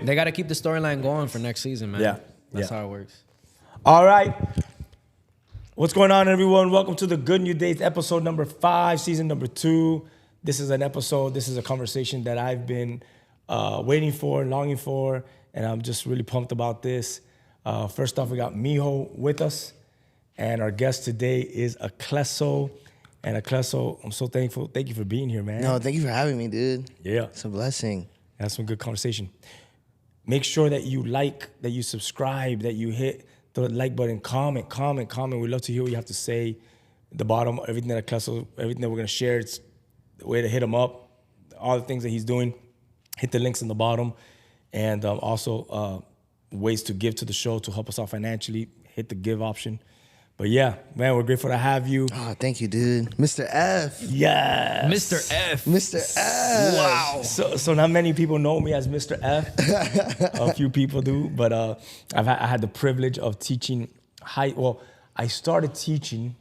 They got to keep the storyline going for next season, man. Yeah. That's how it works. All right. What's going on, everyone? Welcome to the Good New Days, episode number 5, season number 2. This is a conversation that I've been waiting for, longing for, and I'm just really pumped about this. First off, we got Mijo with us, and our guest today is Aklesso. And Aklesso, I'm so thankful. Thank you for being here, man. No, thank you for having me, dude. Yeah. It's a blessing. That's some good conversation. Make sure that you like, that you subscribe, that you hit the like button, comment. We'd love to hear what you have to say. The bottom, everything that Aklesso, everything that we're going to share, it's the way to hit him up. All the things that he's doing, hit the links in the bottom. And also ways to give to the show to help us out financially, hit the give option. But yeah, man, we're grateful to have you. Oh, thank you, dude. Mr. F. Yes. Mr. F. Mr. F. Wow. So not many people know me as Mr. F. A few people do, but I had the privilege of teaching I started teaching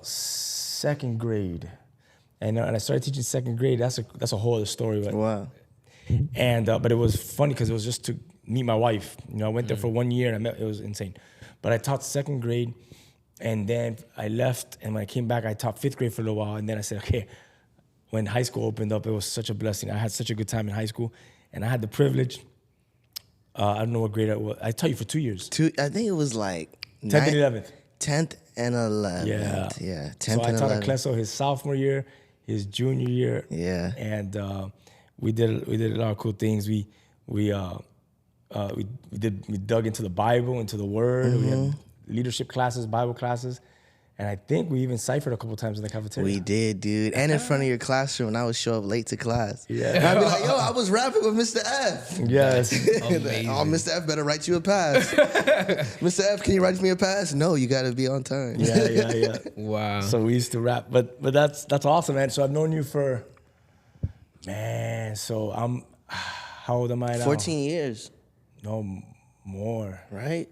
second grade, and I started teaching second grade. That's a whole other story. But, Wow. And but it was funny because it was just to meet my wife. You know, I went there for 1 year and it was insane. But I taught second grade, and then I left, and when I came back, I taught 5th grade for a little while, and then I said, okay, when high school opened up, it was such a blessing. I had such a good time in high school, and I had the privilege, I don't know what grade I was. I taught you for 2 years. I think it was like 10th and 11th. 10th and 11th. Yeah. Yeah. 10th So I and taught 11th. Aklesso his sophomore year, his junior year. Yeah. And we did a lot of cool things. We dug into the Bible, into the Word. We had leadership classes, Bible classes, and I think we even ciphered a couple times in the cafeteria. We did, dude. And in front of your classroom, and I would show up late to class. Yeah. And I'd be like, yo, I was rapping with Mr. F. Yes. Amazing. Oh, Mr. F better write you a pass. Mr. F, can you write me a pass? No, you got to be on time. Yeah. Wow. So we used to rap, but that's awesome, man. So I've known you for, man. So how old am I now? 14 years, No more. right?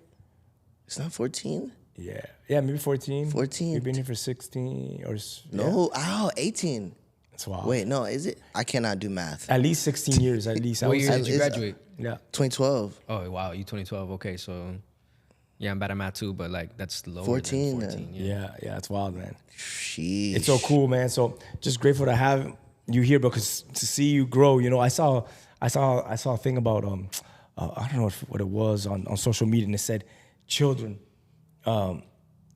It's not 14? Yeah, maybe 14. 14. We've been here for 16 or No, 18. That's wild. Wait, no, is it? I cannot do math. At least 16 years. At least. I What would year say. did you graduate? Yeah. 2012. Oh, wow. You 2012. Okay, so yeah, I'm bad at math too, but like that's lower 14, than 14. Yeah, it's wild, man. Sheesh. It's so cool, man. So just grateful to have you here because to see you grow. You know, I saw a thing about I don't know what it was on social media, and it said, children,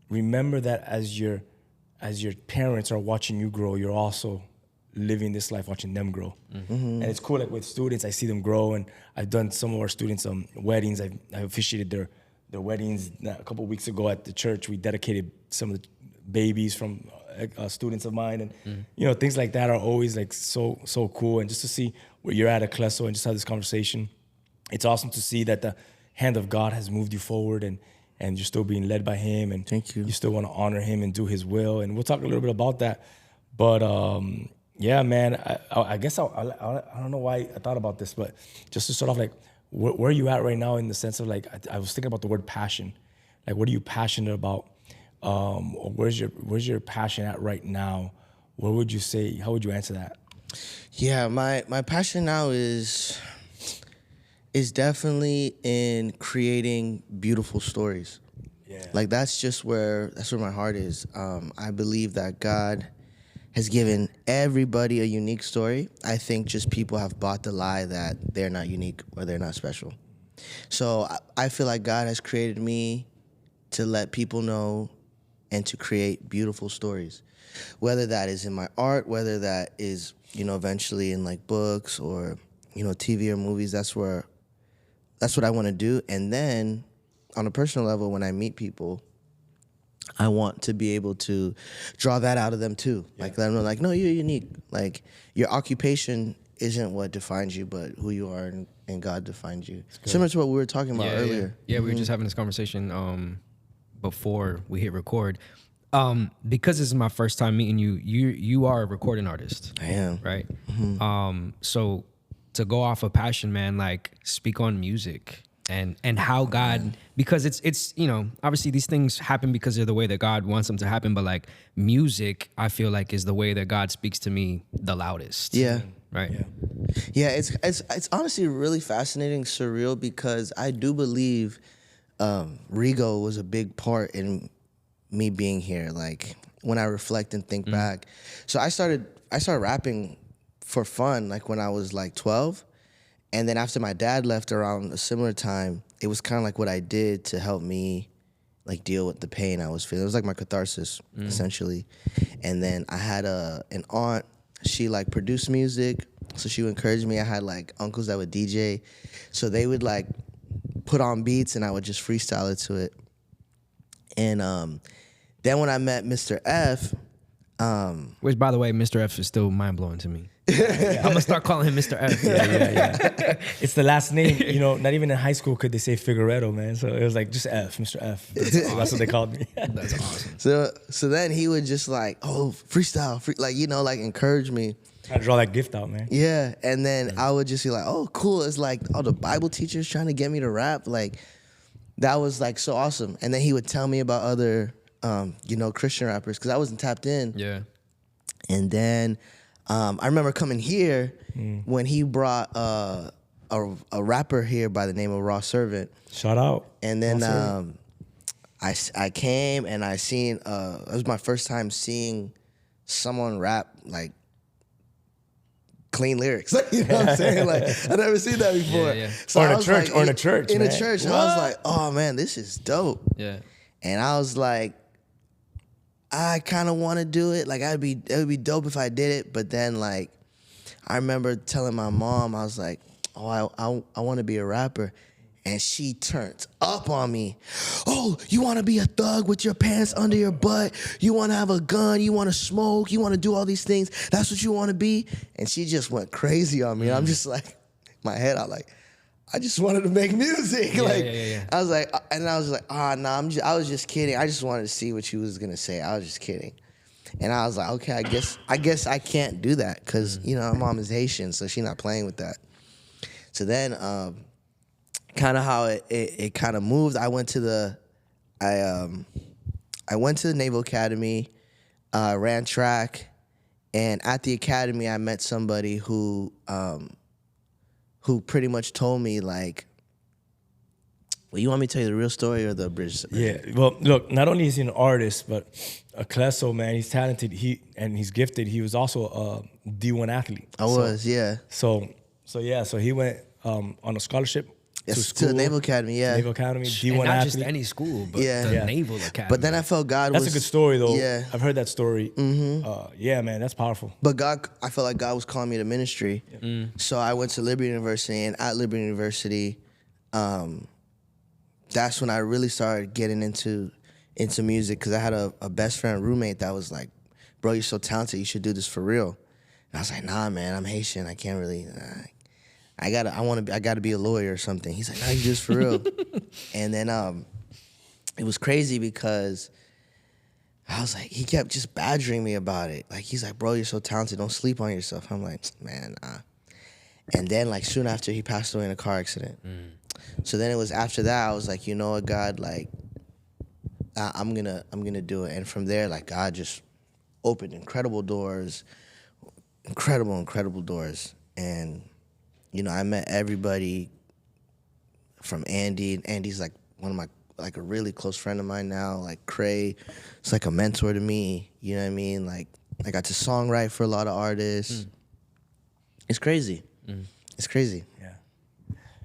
remember that as your parents are watching you grow, you're also living this life watching them grow. And it's cool, like with students, I see them grow, and I've done some of our students' weddings. I officiated their weddings a couple of weeks ago at the church. We dedicated some of the babies from students of mine, and you know, things like that are always like so cool. And just to see where you're at Aklesso and just have this conversation, it's awesome to see that the hand of God has moved you forward, and you're still being led by Him, and Thank you. You still want to honor Him and do His will, and we'll talk a little bit about that. But yeah, man, I guess I don't know why I thought about this, but just to sort of like, where are you at right now in the sense of like, I was thinking about the word passion. Like, what are you passionate about? Or where's your passion at right now? What would you say? How would you answer that? Yeah, my passion now is definitely in creating beautiful stories. Yeah. Like that's where my heart is. I believe that God has given everybody a unique story. I think just people have bought the lie that they're not unique or they're not special. So I feel like God has created me to let people know and to create beautiful stories. Whether that is in my art, whether that is, eventually in like books or, TV or movies, that's what I want to do. And then on a personal level, when I meet people, I want to be able to draw that out of them too. Yeah. Like, let them know, like, no, you're unique. Like, your occupation isn't what defines you, but who you are and God defines you. Similar to what we were talking about earlier. Yeah, we were just having this conversation before we hit record. Because this is my first time meeting you, you are a recording artist. I am. Right? Mm-hmm. So to go off of passion, man, like speak on music and how God, because it's obviously these things happen because of the way that God wants them to happen, but like music, I feel like is the way that God speaks to me the loudest. Yeah. Right. Yeah. Yeah, it's honestly really fascinating, surreal, because I do believe Rigo was a big part in me being here. Like when I reflect and think back, so I started rapping for fun like when I was like 12, and then after my dad left around a similar time, it was kind of like what I did to help me like deal with the pain I was feeling. It was like my catharsis essentially. And then I had an aunt. She like produced music, so she would encourage me. I had like uncles that would DJ, so they would like put on beats and I would just freestyle it to it. And then when I met Mr. F, Which, by the way, Mr. F is still mind blowing to me. I'm gonna start calling him Mr. F. Yeah. It's the last name. You know, not even in high school could they say Figueredo, man. So it was like just F, Mr. F. That's what they called me. That's awesome. So then he would just like, oh, freestyle, like, you know, like encourage me. Trying to draw that gift out, man. Yeah, and then I would just be like, oh, cool. It's like all the Bible teachers trying to get me to rap. Like that was like so awesome. And then he would tell me about other, you know, Christian rappers because I wasn't tapped in. Yeah. And then I remember coming here when he brought a rapper here by the name of Raw Servant. Shout out. And then I came and I seen, it was my first time seeing someone rap like clean lyrics. Like, you know what I'm saying? Like I never seen that before. Yeah. So Or I in a was church. like, Or in a church. In man. a church. And I was like, oh man, this is dope. Yeah. And I was like, I kind of want to do it. Like it would be dope if I did it. But then like, I remember telling my mom, I was like, oh, I want to be a rapper. And she turns up on me. Oh, you want to be a thug with your pants under your butt? You want to have a gun? You want to smoke? You want to do all these things? That's what you want to be? And she just went crazy on me. And I'm just like, my head out like, I just wanted to make music. Yeah. I was like, and I was like, nah, I was just kidding. I just wanted to see what she was gonna say. I was just kidding. And I was like, okay, I guess I can't do that because you know my mom is Haitian, so she's not playing with that. So then, kind of how it kind of moved. I went to the Naval Academy, ran track, and at the academy I met somebody who pretty much told me like, well, you want me to tell you the real story or the abridged? Yeah. Well, look, not only is he an artist, but Aklesso, man, he's talented. He's gifted. He was also a D1 athlete. I was, yeah. So he went on a scholarship to the Naval Academy, yeah. Naval Academy, D1 And not athlete. just any school, but Yeah. the Yeah. Naval Academy. But then I felt God That's was... a good story, though. Yeah. I've heard that story. Yeah, man, that's powerful. But I felt like God was calling me to ministry. So I went to Liberty University, and at Liberty University, that's when I really started getting into music because I had a best friend roommate that was like, bro, you're so talented, you should do this for real. And I was like, nah, man, I'm Haitian. I can't really... I gotta be a lawyer or something. He's like, no, you do this for real. And then it was crazy because I was like, he kept just badgering me about it. Like, he's like, bro, you're so talented. Don't sleep on yourself. I'm like, man, nah. And then, like, soon after, he passed away in a car accident. So then it was after that, I was like, you know what, God, like, I'm gonna do it. And from there, like, God just opened incredible doors. Incredible doors. And, you know, I met everybody from Andy. And Andy's, like, one of my, like, a really close friend of mine now. Like, Cray, it's like a mentor to me. You know what I mean? Like, I got to songwrite for a lot of artists. It's crazy. It's crazy.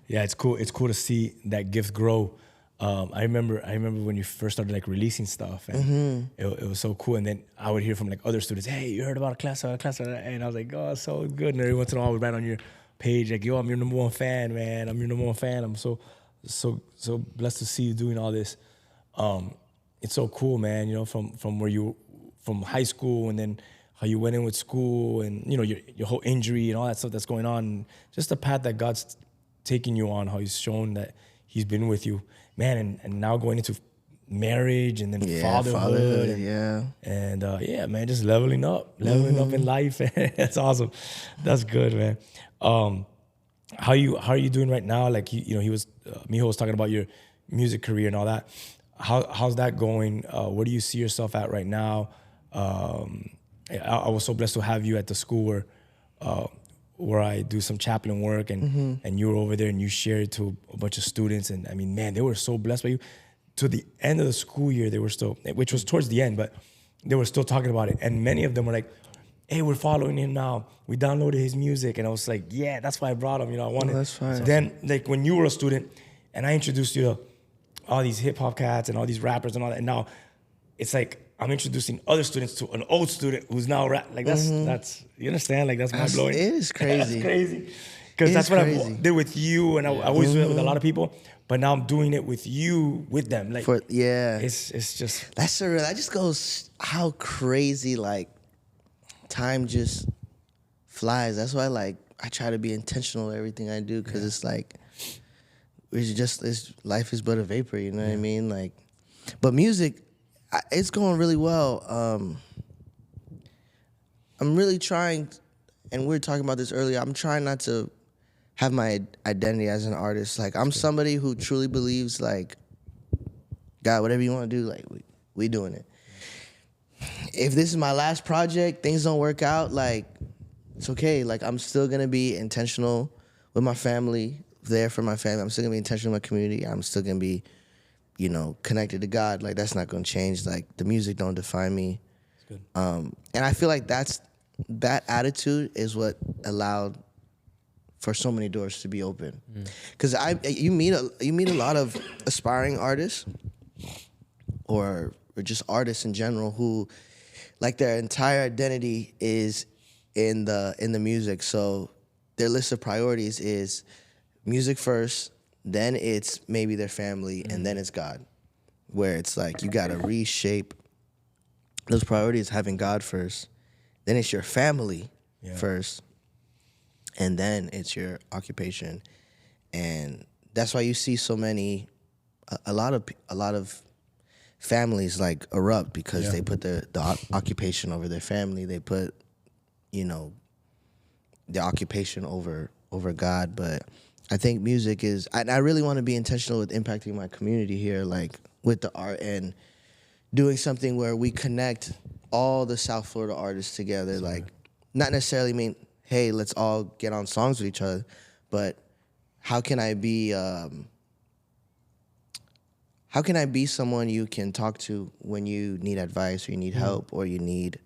Yeah, it's cool. It's cool to see that gift grow. I remember when you first started like releasing stuff, and it was so cool. And then I would hear from like other students, "Hey, you heard about Aklesso?" And I was like, "Oh, so good." And every once in a while, I would write on your page like, "Yo, I'm your number one fan, man. I'm your number one fan. I'm so blessed to see you doing all this." It's so cool, man. You know, from high school, and then how you went in with school, and you know your whole injury and all that stuff that's going on, and just the path that God's taking you on, how He's shown that He's been with you, man, and now going into marriage and then fatherhood, and yeah, man, just leveling up in life. That's awesome. That's good, man. How are you doing right now? Like he was Mijo was talking about your music career and all that. How's that going? Where do you see yourself at right now? I was so blessed to have you at the school where where I do some chaplain work, and you were over there and you shared to a bunch of students, and I mean, man, they were so blessed by you. To the end of the school year, they were still, which was towards the end, but they were still talking about it, and many of them were like, "Hey, we're following him now. We downloaded his music," and I was like, "Yeah, that's why I brought him. You know, I wanted." that's fine. So then, like when you were a student, and I introduced you to all these hip hop cats and all these rappers and all that, and now it's like I'm introducing other students to an old student who's now like that's you understand, like that's mind blowing. It is crazy. That's crazy because that's what I did with you, and I always do it with a lot of people. But now I'm doing it with you, with them. Like it's just that's surreal. That just goes how crazy like time just flies. That's why like I try to be intentional with everything I do because it's like life is but a vapor. You know what I mean? Like, but music. It's going really well. I'm really trying, and we were talking about this earlier, I'm trying not to have my identity as an artist. Like, I'm somebody who truly believes, like, God, whatever you want to do, like, we doing it. If this is my last project, things don't work out, like, it's okay. Like, I'm still going to be intentional with my family, there for my family. I'm still going to be intentional with my community. I'm still going to be connected to God. Like, that's not going to change. Like, the music don't define me. good. And I feel like that attitude is what allowed for so many doors to be open. Because you meet a lot of aspiring artists or just artists in general who, like, their entire identity is in the music. So their list of priorities is music first, then it's maybe their family, and then it's God. Where it's like you gotta reshape those priorities, having God first, then it's your family first, and then it's your occupation. And that's why you see so many, a lot of families like erupt because they put the occupation over their family. They put, the occupation over God. But I think music is, I really want to be intentional with impacting my community here, like with the art and doing something where we connect all the South Florida artists together. Like, not necessarily mean, hey, let's all get on songs with each other, but how can I be someone you can talk to when you need advice or you need help or you need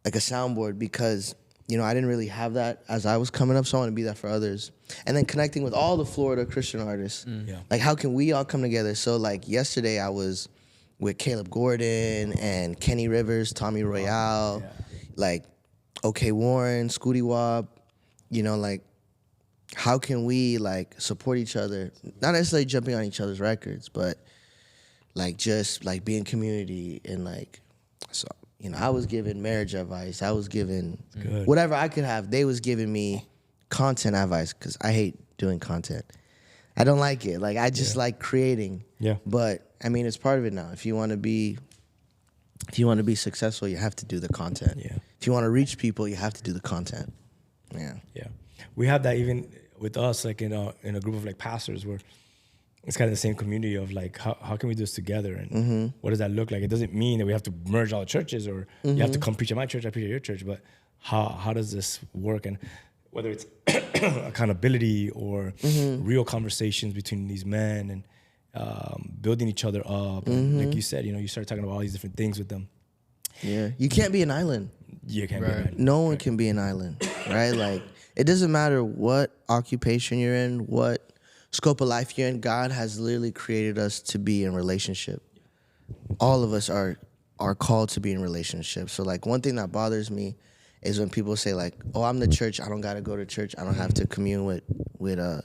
like a soundboard? Because I didn't really have that as I was coming up, so I want to be that for others. And then connecting with all the Florida Christian artists. Like, how can we all come together? So, like, yesterday I was with Caleb Gordon and Kenny Rivers, Tommy Royale, like, OK Warren, Scooty Wop, like, how can we, like, support each other? Not necessarily jumping on each other's records, but, like, just, like, being community and, like, so... I was given marriage advice. I was given whatever I could have. They was giving me content advice because I hate doing content. I don't like it. Like, I just like creating. Yeah. But I mean, it's part of it now. If you want to be successful, you have to do the content. Yeah. If you want to reach people, you have to do the content. Yeah. Yeah. We have that even with us, like in a group of like pastors where it's kind of the same community of like, how can we do this together? And what does that look like? It doesn't mean that we have to merge all the churches or you have to come preach at my church, I preach at your church, but how does this work? And whether it's accountability or real conversations between these men and building each other up. And like you said, you start talking about all these different things with them. Yeah. You can't be an island. You can't be an island. No one can be an island, right? Like, it doesn't matter what occupation you're in, what scope of life you're in. God has literally created us to be in relationship. All of us are called to be in relationship. So, like, one thing that bothers me is when people say, like, oh, I'm the church, I don't got to go to church, I don't have to commune with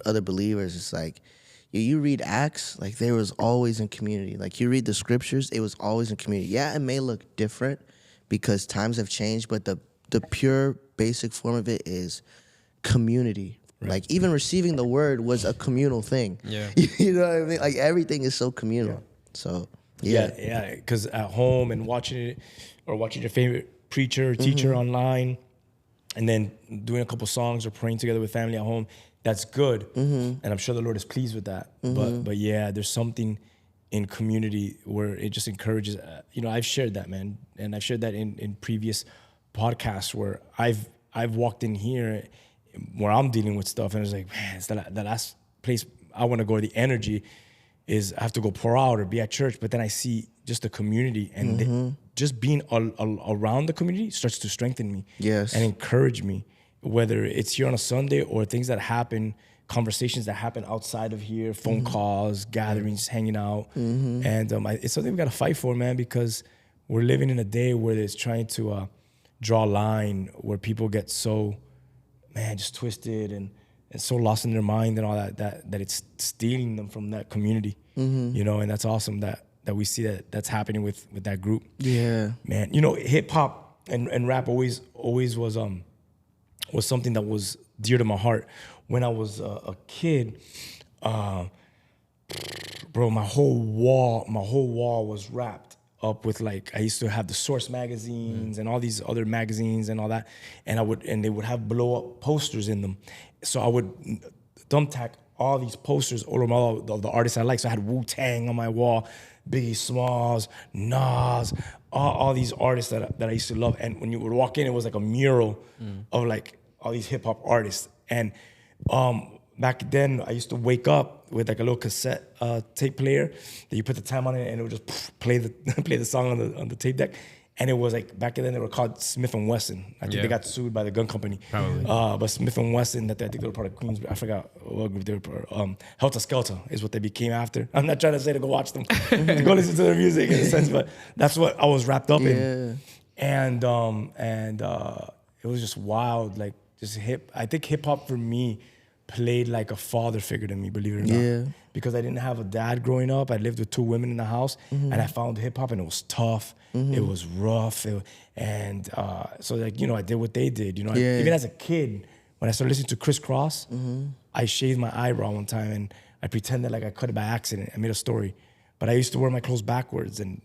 other believers. It's like, you read Acts, like, there was always in community. Like, you read the scriptures, it was always in community. Yeah, it may look different because times have changed, but the pure basic form of it is community. Right. Like, even receiving the word was a communal thing. Yeah. You know what I mean? Like, everything is so communal. Yeah. So, yeah. Because at home and watching it or watching your favorite preacher or teacher online and then doing a couple songs or praying together with family at home, that's good. And I'm sure the Lord is pleased with that. But yeah, there's something in community where it just encourages, I've shared that, man. And I've shared that in previous podcasts where I've I've walked in here where I'm dealing with stuff, and it's like, man, it's the last place I want to go. The energy is I have to go pour out or be at church, but then I see just the community, and just being around the community starts to strengthen me, and encourage me, whether it's here on a Sunday or things that happen, conversations that happen outside of here, phone calls, gatherings, hanging out, and it's something we got to fight for, man, because we're living in a day where it's trying to draw a line where people get so, man, just twisted and so lost in their mind and all that it's stealing them from that community, you know, and that's awesome that we see that's happening with that group. Yeah, man. You know, hip hop and rap always was something that was dear to my heart. When I was a kid, bro, my whole wall was wrapped up with, like, I used to have the Source magazines and all these other magazines and all that, and they would have blow up posters in them. So I would thumbtack all these posters all of all the artists I like. So I had Wu-Tang on my wall, Biggie Smalls, Nas, all these artists that I used to love. And when you would walk in, it was like a mural of like all these hip hop artists. And back then, I used to wake up with like a little cassette tape player that you put the time on it, and it would just play the song on the tape deck. And it was like, back then they were called Smith & Wesson. I think they got sued by the gun company. Probably. But Smith & Wesson, I think they were part of Queens. I forgot what group they were part of. Helter Skelter is what they became after. I'm not trying to say to go watch them, to go listen to their music in a sense, but that's what I was wrapped up in. And it was just wild, like just I think hip hop for me played like a father figure to me, believe it or not. Because I didn't have a dad growing up. I lived with 2 women in the house, and I found hip hop, and it was tough. It was rough, so like, you know, I did what they did. You know, even as a kid, when I started listening to Criss Cross, I shaved my eyebrow one time, and I pretended like I cut it by accident. I made a story, but I used to wear my clothes backwards, and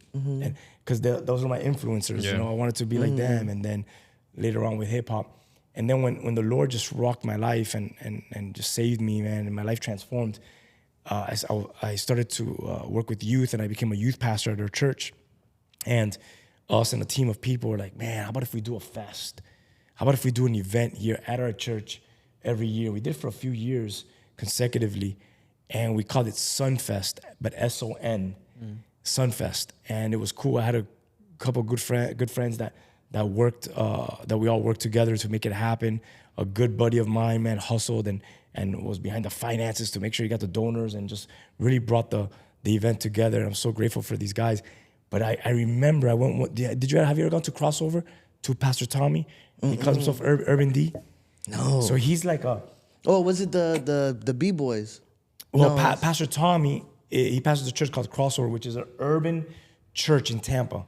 because those were my influencers. You know, I wanted to be like them, and then later on with hip hop. And then when the Lord just rocked my life and just saved me, man, and my life transformed, I started to work with youth, and I became a youth pastor at our church. And us and a team of people were like, man, how about if we do a fest? How about if we do an event here at our church every year? We did it for a few years consecutively, and we called it Sunfest, but S-O-N, Sunfest. And it was cool. I had a couple good friends that worked, that we all worked together to make it happen. A good buddy of mine, man, hustled and was behind the finances to make sure he got the donors, and just really brought the event together. And I'm so grateful for these guys. But I remember have you ever gone to Crossover to Pastor Tommy? He calls himself Urban D. No. So he's like was it the B-Boys? Well, No. Pastor Tommy, he pastors a church called Crossover, which is an urban church in Tampa.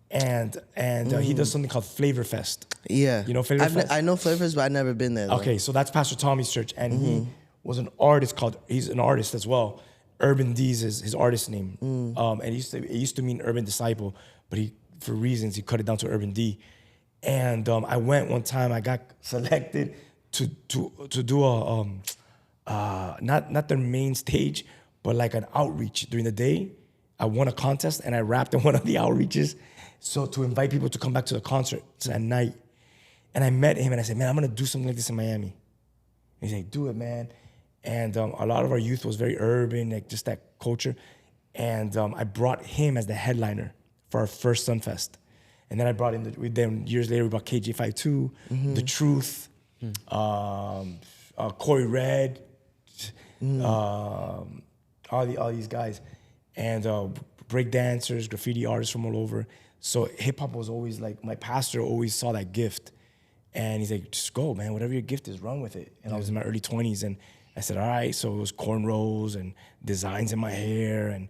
And he does something called Flavor Fest. Yeah. You know Flavor Fest? I know Flavor Fest, but I've never been there, though. Okay, so that's Pastor Tommy's church, and he was an artist he's an artist as well. Urban D's is his artist name. And it used to mean Urban Disciple, but for reasons, he cut it down to Urban D. And I went one time, I got selected to do a, not their main stage, but like an outreach during the day. I won a contest, and I rapped in one of the outreaches. So to invite people to come back to the concerts at night. And I met him, and I said, man, I'm going to do something like this in Miami. And he's like, do it, man. And a lot of our youth was very urban, like just that culture. And I brought him as the headliner for our first Sunfest. And then I brought in, years later, we brought KJ52, The Truth, Corey Red, all these guys. And break dancers, graffiti artists from all over. So hip hop was always like, my pastor always saw that gift. And he's like, just go, man, whatever your gift is, run with it. And I was in my early 20s, and I said, all right. So it was cornrows and designs in my hair and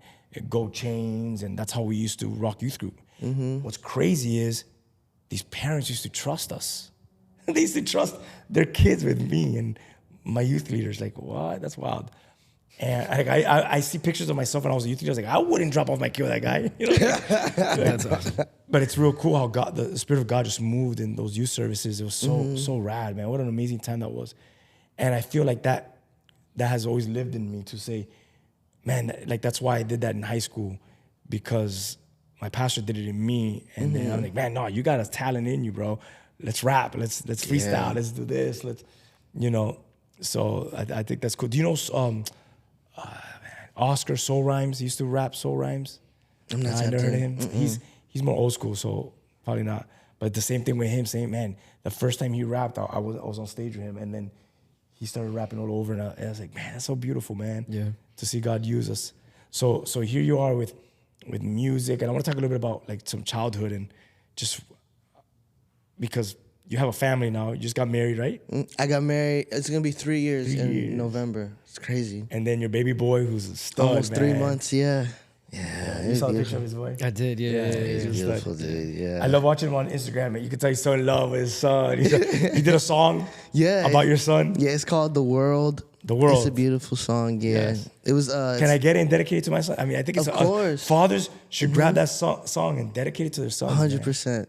gold chains, and that's how we used to rock youth group. What's crazy is these parents used to trust us. They used to trust their kids with me and my youth leaders. Like, what? That's wild. And I see pictures of myself when I was a youth leader. I was like, I wouldn't drop off my kid with that guy. You know? That's awesome. But it's real cool how the Spirit of God just moved in those youth services. It was so rad, man. What an amazing time that was. And I feel like that has always lived in me to say, man, like that's why I did that in high school, because my pastor did it in me. And then I'm like, man, no, you got a talent in you, bro. let's rap, let's freestyle, let's do this, let's, you know. So I think that's cool. Do you know Oscar Soul Rhymes? He used to rap Soul Rhymes. I'm not I never heard of him. Mm-mm. He's more old school, so probably not. But the same thing with him, saying, man, the first time he rapped, I was on stage with him, and then he started rapping all over, and I was like, man, that's so beautiful, man. Yeah. To see God use us. So here you are with music, and I want to talk a little bit about like some childhood and just because you have a family now. You just got married, right? I got married. It's gonna be 3 years in November. It's crazy. And then your baby boy, who's a stud, Almost man. 3 months. Yeah. Yeah. You saw the picture of his boy? I did, yeah. It's He's beautiful, dude. Yeah. I love watching him on Instagram, man. You can tell he's so in love with his son. He did a song about your son. Yeah, it's called The World. The World. It's a beautiful song, yeah. Yes. It was Can I get it and dedicate it to my son? I mean, I think it's Of course. fathers should grab that song and dedicate it to their sons. 100%.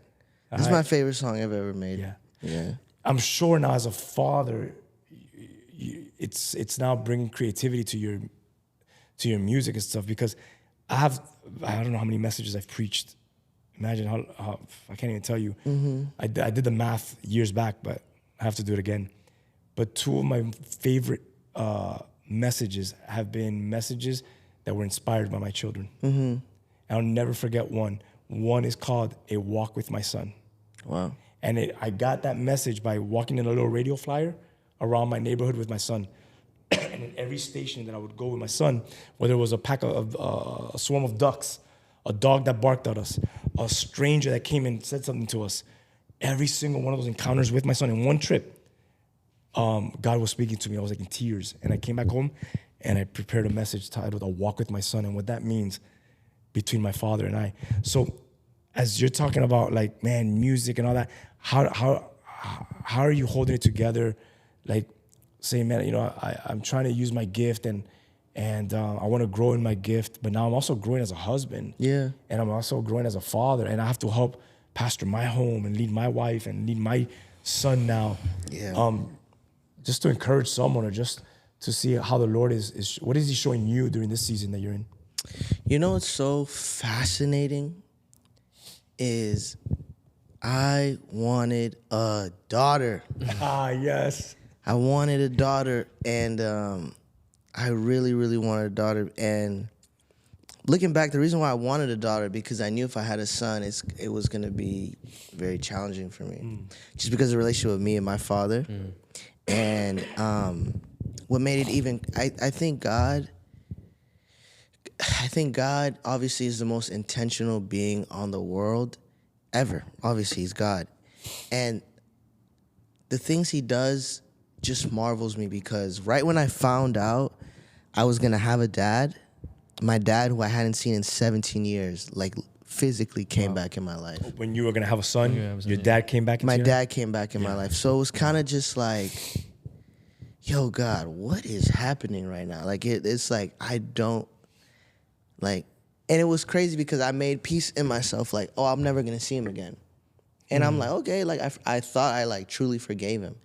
It's my favorite song I've ever made. Yeah. Yeah. I'm sure now as a father, it's now bringing creativity to your music and stuff, because I don't know how many messages I've preached. Imagine how I can't even tell you. I did the math years back, but I have to do it again. But two of my favorite messages have been messages that were inspired by my children. And I'll never forget one. One is called A Walk with My Son. Wow. And I got that message by walking in a little radio flyer around my neighborhood with my son. And in every station that I would go with my son, whether it was a swarm of ducks, a dog that barked at us, a stranger that came and said something to us, every single one of those encounters with my son in one trip, God was speaking to me. I was like in tears. And I came back home and I prepared a message titled A Walk with My Son, and what that means between my father and I. So as you're talking about like, man, music and all that, how are you holding it together? Like saying, man, you know, I'm trying to use my gift and I want to grow in my gift, but now I'm also growing as a husband. Yeah. And I'm also growing as a father, and I have to help pastor my home and lead my wife and lead my son now. Yeah. Just to encourage someone, or just to see how the Lord is what is he showing you during this season that you're in? You know what's so fascinating is I wanted a daughter. Yes. I wanted a daughter, and I really, really wanted a daughter. And looking back, the reason why I wanted a daughter, because I knew if I had a son, it was going to be very challenging for me. Just because of the relationship with me and my father. And what made it even, I think God obviously is the most intentional being on the world ever. Obviously, he's God. And the things he does just marvels me, because right when I found out I was going to have a dad, my dad, who I hadn't seen in 17 years, like physically came back in my life. When you were going to have a son, your dad came back into your life? Dad came back in my life. So it was kind of just like, yo, God, what is happening right now? Like, it's like, I don't, like, and it was crazy because I made peace in myself, like, oh, I'm never going to see him again. And I'm like, okay, like, I thought I, like, truly forgave him.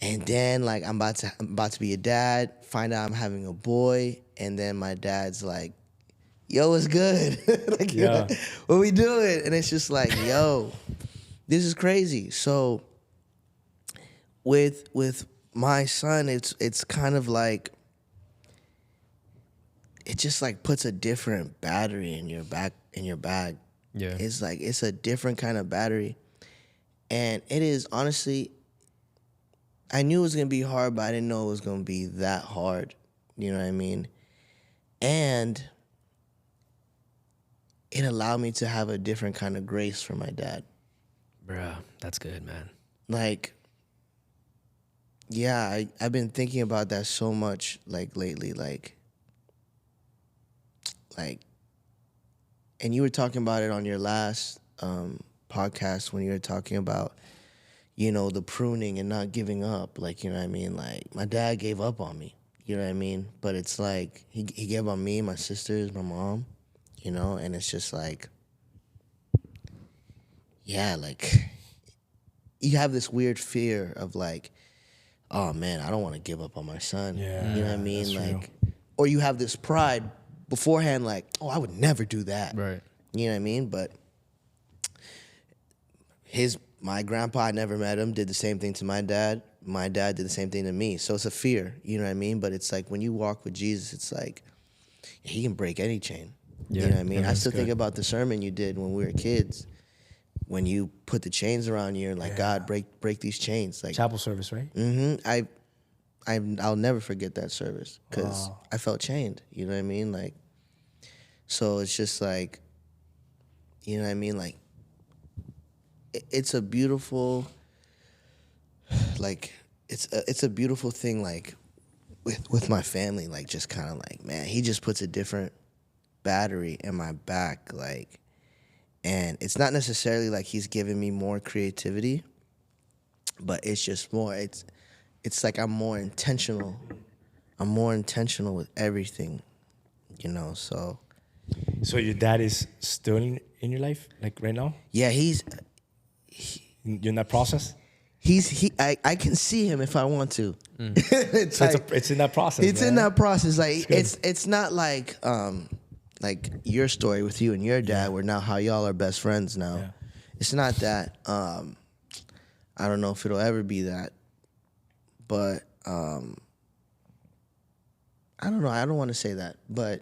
And then, like, I'm about to be a dad, find out I'm having a boy, and then my dad's like, yo, it's good. Like, yeah. What we doing? And it's just like, yo, this is crazy. So with my son, it's kind of like, it just like puts a different battery in your bag. Yeah. It's like, it's a different kind of battery. And it is, honestly, I knew it was going to be hard, but I didn't know it was going to be that hard. You know what I mean? And it allowed me to have a different kind of grace for my dad. Bruh, that's good, man. Like, yeah, I've been thinking about that so much, like, lately, like, and you were talking about it on your last podcast when you were talking about, you know, the pruning and not giving up. Like, you know what I mean? Like, my dad gave up on me, you know what I mean? But it's like, he gave up on me, my sisters, my mom, you know? And it's just like, yeah, like, you have this weird fear of like, oh man, I don't want to give up on my son. Yeah, you know what I mean? that's Like, or you have this pride beforehand, like, oh, I would never do that. Right. You know what I mean? But my grandpa, I never met him, did the same thing to my dad. My dad did the same thing to me. So it's a fear, you know what I mean? But it's like when you walk with Jesus, it's like he can break any chain. Yeah, you know what I mean? yeah, I still that's think good. about the sermon you did when we were kids. When you put the chains around you and like, God, break these chains. Like, Chapel service, right? I'll never forget that service because I felt chained. You know what I mean? Like, so it's just like, you know what I mean? Like, it's a beautiful, like, it's a beautiful thing. Like, with my family, like, just kind of like, man, he just puts a different battery in my back, like, and it's not necessarily like he's giving me more creativity, but it's just more. It's like I'm more intentional. I'm more intentional with everything, you know. So your dad is still in your life, like right now? yeah, You're in that process? I can see him if I want to. It's in that process. It's in that process. Like it's not like your story with you and your dad, where now how y'all are best friends now. Yeah. It's not that. I don't know if it'll ever be that, but I don't know. I don't want to say that, but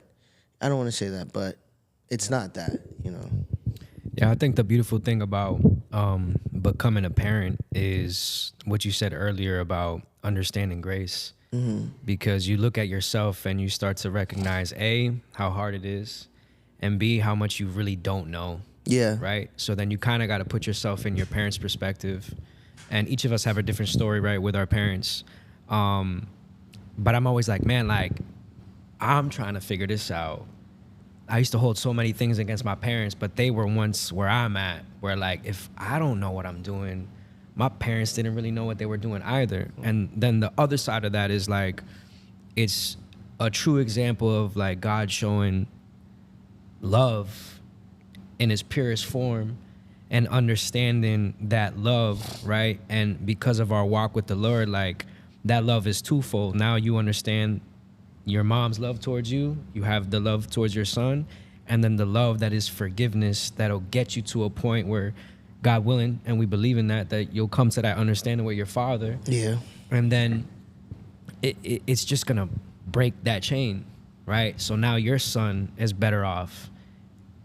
it's not that, you know. Yeah, I think the beautiful thing about becoming a parent is what you said earlier about understanding grace. Because you look at yourself and you start to recognize A, how hard it is, and B, how much you really don't know. Yeah. Right? So then you kind of got to put yourself in your parents' perspective. And each of us have a different story, right, with our parents. But I'm always like, man, like, I'm trying to figure this out. I used to hold so many things against my parents, but they were once where I'm at, where like, if I don't know what I'm doing, my parents didn't really know what they were doing either. And then the other side of that is like, it's a true example of like God showing love in his purest form and understanding that love, right? And because of our walk with the Lord, like that love is twofold. Now you understand your mom's love towards you, you have the love towards your son, and then the love that is forgiveness that'll get you to a point where, God willing, and we believe in that you'll come to that understanding with your father. Yeah. And then it's just gonna break that chain, right? So now your son is better off,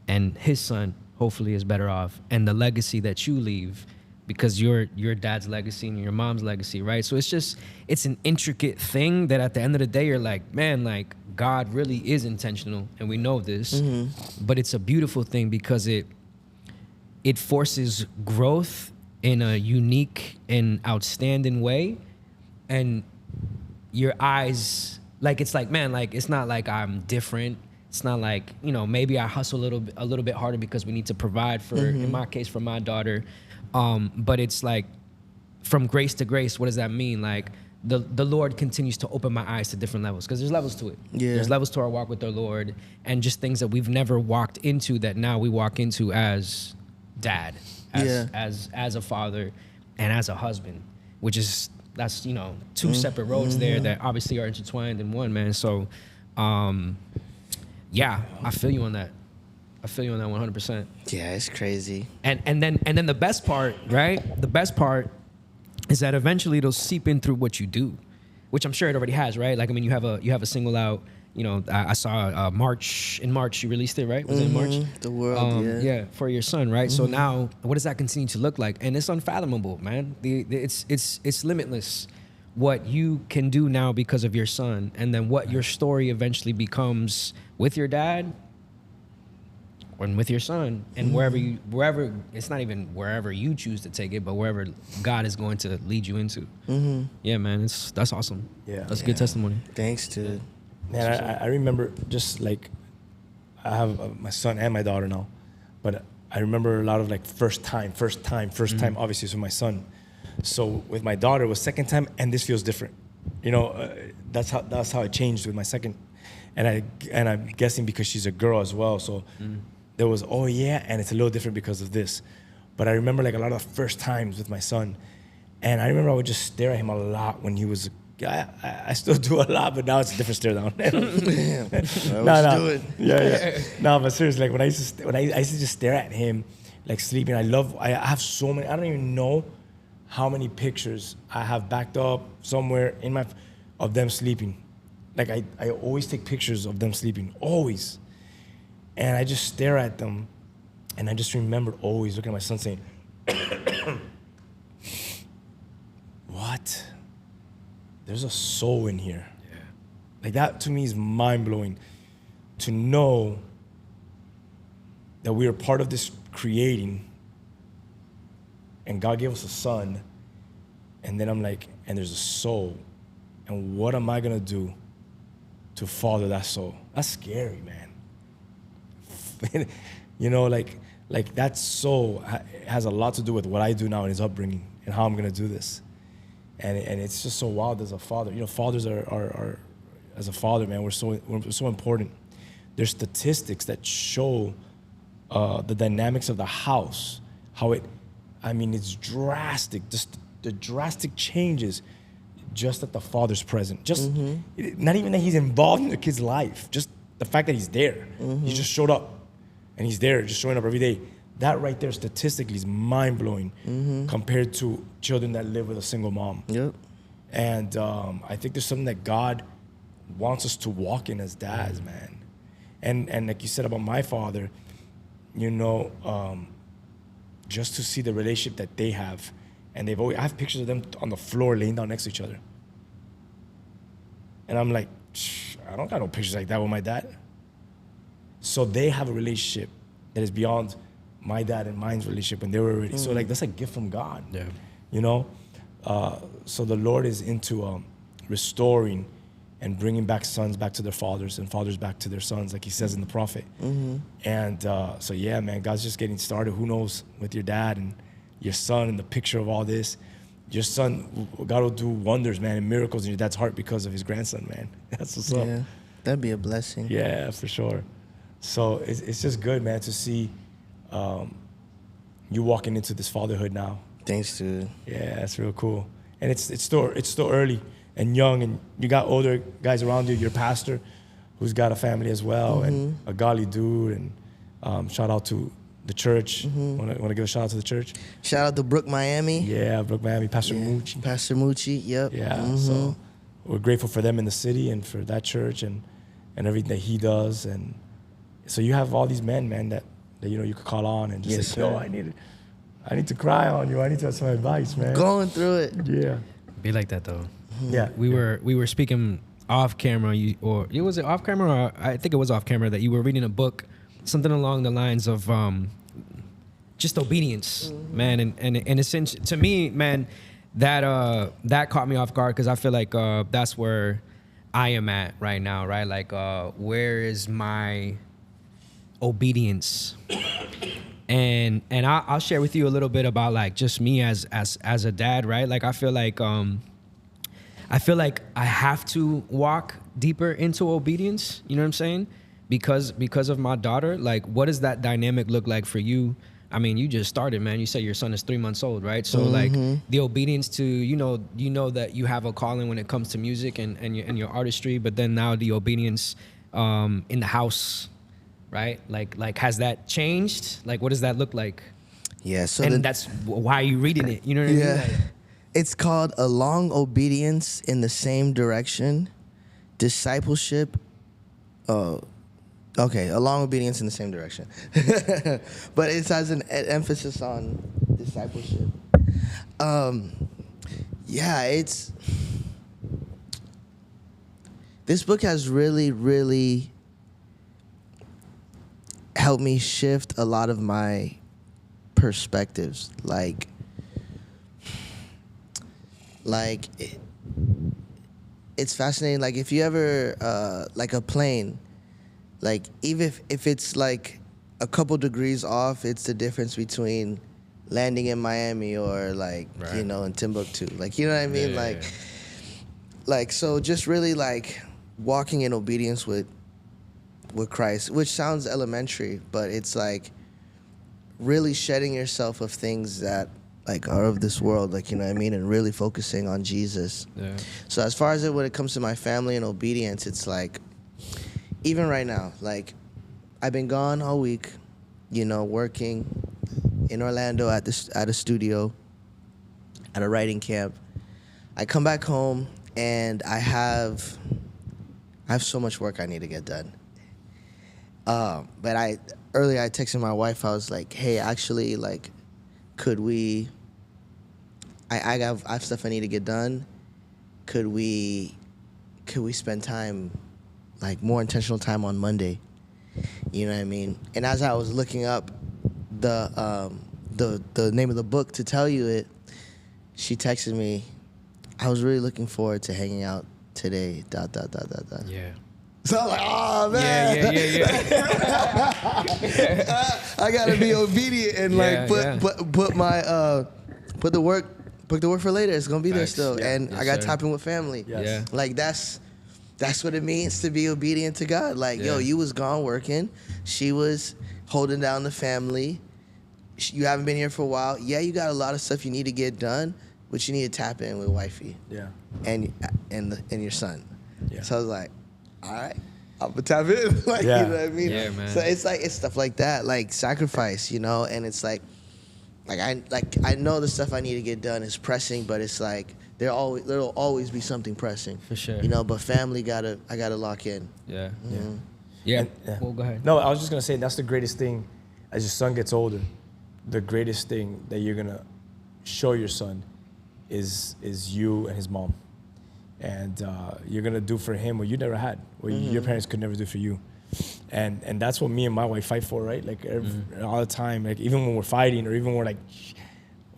and his son hopefully is better off, and the legacy that you leave, because your dad's legacy and your mom's legacy, right? So it's an intricate thing that at the end of the day, you're like, man, like God really is intentional, and we know this, but it's a beautiful thing because it forces growth in a unique and outstanding way, and your eyes, like, it's like, man, like, it's not like I'm different. It's not like, you know, maybe I hustle a little bit harder because we need to provide for, in my case, for my daughter. But it's like from grace to grace. What does that mean? Like the Lord continues to open my eyes to different levels, because there's levels to it. Yeah. There's levels to our walk with the Lord, and just things that we've never walked into that now we walk into as dad, as a father, and as a husband, which is, that's, you know, two separate roads there that obviously are intertwined in one, man. So, yeah, I feel you on that. I feel you on that 100%. Yeah, it's crazy. And then the best part, right? The best part is that eventually it'll seep in through what you do, which I'm sure it already has, right? Like, I mean, you have a single out. You know, I saw in March you released it, right? Was it in March? The world, yeah, for your son, right? So now, what does that continue to look like? And it's unfathomable, man. It's limitless what you can do now because of your son, and then what your story eventually becomes with your dad and with your son, and wherever it's not even wherever you choose to take it, but wherever God is going to lead you into. Yeah, man, that's awesome. Yeah. That's good testimony. Thanks to. Man, I remember, just like, I have my son and my daughter now, but I remember a lot of like first time, obviously, it's with my son. So with my daughter, it was second time, and this feels different. You know, that's how it changed with my second, and I'm guessing because she's a girl as well. So there was, oh yeah, and it's a little different because of this. But I remember like a lot of first times with my son, and I remember I would just stare at him a lot when he was. I still do a lot, but now it's a different stare down. Do it. Yeah. No, but seriously, like when I used to just stare at him, like sleeping. I have so many, I don't even know how many pictures I have backed up somewhere of them sleeping. Like I always take pictures of them sleeping, always. And I just stare at them, and I just remembered always looking at my son saying, what? There's a soul in here. Yeah. Like that to me is mind-blowing, to know that we are part of this creating, and God gave us a son, and then I'm like, and there's a soul, and what am I gonna do to father that soul? That's scary, man. You know, like that soul has a lot to do with what I do now in his upbringing and how I'm gonna do this. And it's just so wild as a father. You know, fathers are as a father, man, we're so important. There's statistics that show the dynamics of the house, how it's drastic, just the drastic changes just that the father's present. Just not even that he's involved in the kid's life, just the fact that he's there. He just showed up, and he's there, just showing up every day. That right there statistically is mind-blowing compared to children that live with a single mom. Yep. And I think there's something that God wants us to walk in as dads, man. And like you said about my father, you know, just to see the relationship that they have. And I have pictures of them on the floor laying down next to each other. And I'm like, I don't got no pictures like that with my dad. So they have a relationship that is beyond my dad and mine's relationship when they were already. So like that's a gift from God. Yeah. You know? So the Lord is into restoring and bringing back sons back to their fathers and fathers back to their sons, like he says in the prophet. And so yeah, man, God's just getting started. Who knows with your dad and your son and the picture of all this. Your son, God will do wonders, man, and miracles in your dad's heart because of his grandson, man. That's what's up. Yeah, that'd be a blessing. Yeah, for sure. So it's just good, man, to see you walking into this fatherhood now. Thanks, dude. Yeah, that's real cool. And it's still early and young, and you got older guys around you. Your pastor, who's got a family as well, and a godly dude. And shout out to the church. Want to give a shout out to the church? Shout out to Brook, Miami. Yeah, Brook, Miami. Pastor Mucci. Pastor Mucci, yep. Yeah, so we're grateful for them in the city and for that church and everything that he does. And so you have all these men, man, that you know you could call on and just say, yo, I need to cry on you. I need to have some advice, man. Going through it. Yeah. Be like that though. Yeah. We were speaking off camera, was it off camera, or I think it was off camera, that you were reading a book, something along the lines of just obedience, man. And essentially, to me, man, that caught me off guard, because I feel like that's where I am at right now, right? Like, where is my obedience? And I'll share with you a little bit about like just me as a dad, right? Like I feel like I have to walk deeper into obedience. You know what I'm saying? Because of my daughter. Like, what does that dynamic look like for you? I mean, you just started, man. You say your son is 3 months old, right? So like the obedience to, you know that you have a calling when it comes to music and your artistry, but then now the obedience in the house, right? Like has that changed? Like, what does that look like? Yeah. So that's why you're reading it. You know what I mean? Like, it's called A Long Obedience in the Same Direction, Discipleship. Okay, A Long Obedience in the Same Direction. But it has an emphasis on discipleship. This book has really, really helped me shift a lot of my perspectives. It's fascinating. Like, if you ever, like a plane, like, even if it's like a couple degrees off, it's the difference between landing in Miami or like, right, you know, in Timbuktu. Like, you know what I mean? Yeah, like, so just really like walking in obedience with Christ, which sounds elementary, but it's like really shedding yourself of things that like are of this world, like, you know what I mean, and really focusing on Jesus. Yeah. So as far as when it comes to my family and obedience, it's like, even right now, like, I've been gone all week, you know, working, in Orlando at a studio, at a writing camp. I come back home and I have so much work I need to get done. But earlier I texted my wife. I was like, hey, actually, like, could we? I have stuff I need to get done. Could we spend time, like more intentional time on Monday? You know what I mean? And as I was looking up the name of the book to tell you it, she texted me, I was really looking forward to hanging out today, ... Yeah. So I'm like, oh man. Yeah. I gotta be obedient and book the work for later. It's gonna be there Facts. still. Yeah. And Yes, I got sir. time with family. Yes. Yeah. Like that's what it means to be obedient to God. Like, yo, Yeah. you was gone working. She was holding down the family. You haven't been here for a while. Yeah, you got a lot of stuff you need to get done, but you need to tap in with wifey. Yeah. And your son. Yeah. So I was like, all right, I'm gonna tap in. Like, Yeah. you know what I mean? Yeah, man. So it's stuff like that, like sacrifice, you know. And it's like I know the stuff I need to get done is pressing, but it's like there'll always be something pressing. For sure. You know, but family I gotta lock in. Yeah. Mm-hmm. Yeah. Yeah. Well, go ahead. No, I was just gonna say that's the greatest thing. As your son gets older, the greatest thing that you're gonna show your son is you and his mom, and you're gonna do for him what you never had, what your parents could never do for you, and that's what me and my wife fight for, right? Like all the time, like even when we're fighting or even when we're like,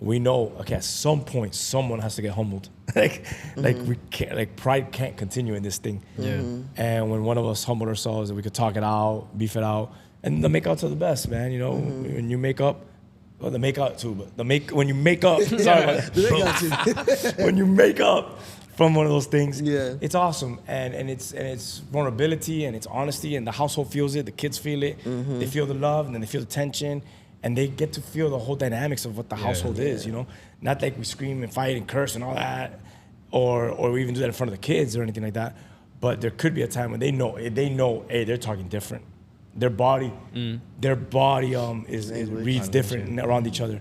we know, okay, at some point someone has to get humbled, like we can't, like pride can't continue in this thing. Yeah. And when one of us humbled ourselves and we could talk it out, beef it out, and the make out's the best, man. You know, when you make up, well, the make out too, but when you make up, sorry, when you make up from one of those things, Yeah. it's awesome, and it's vulnerability and it's honesty, and the household feels it, the kids feel it, they feel the love, and then they feel the tension, and they get to feel the whole dynamics of what the household is, you know, not like we scream and fight and curse and all that, or we even do that in front of the kids or anything like that, but there could be a time when they know, hey, they're talking different. Their body reads different around each other.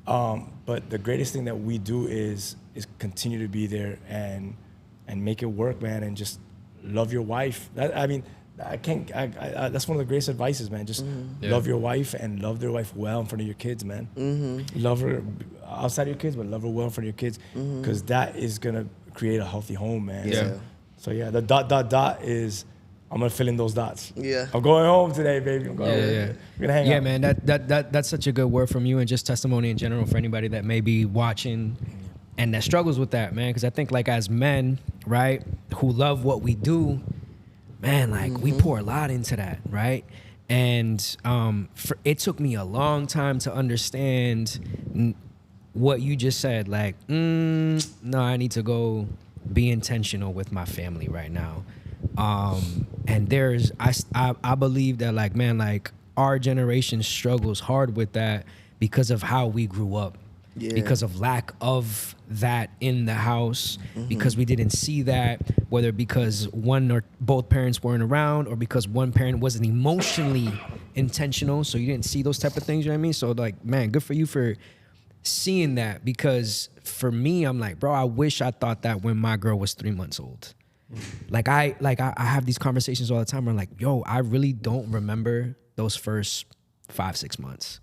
But the greatest thing that we do is continue to be there and make it work, man, and just love your wife. That's one of the greatest advices, man. Just love your wife and love their wife well in front of your kids, man. Love her outside of your kids, but love her well in front of your kids, because that is gonna create a healthy home, man. Yeah. So yeah, the ... is, I'm gonna fill in those dots. Yeah. I'm going home today, baby. I'm going home. Yeah. We're gonna hang out. Yeah, man, that's such a good word from you, and just testimony in general for anybody that may be watching and that struggles with that, man. Because I think, like, as men, right, who love what we do, man, like we pour a lot into that, right? And it took me a long time to understand what you just said. Like, no, I need to go be intentional with my family right now. And I believe that, like, man, like our generation struggles hard with that because of how we grew up, because of lack of that in the house, because we didn't see that, whether because one or both parents weren't around or because one parent wasn't emotionally intentional. So you didn't see those type of things, you know what I mean? So, like, man, good for you for seeing that, because for me, I'm like, bro, I wish I thought that when my girl was 3 months old. Like I have these conversations all the time where I'm like, yo, I really don't remember those first 5-6 months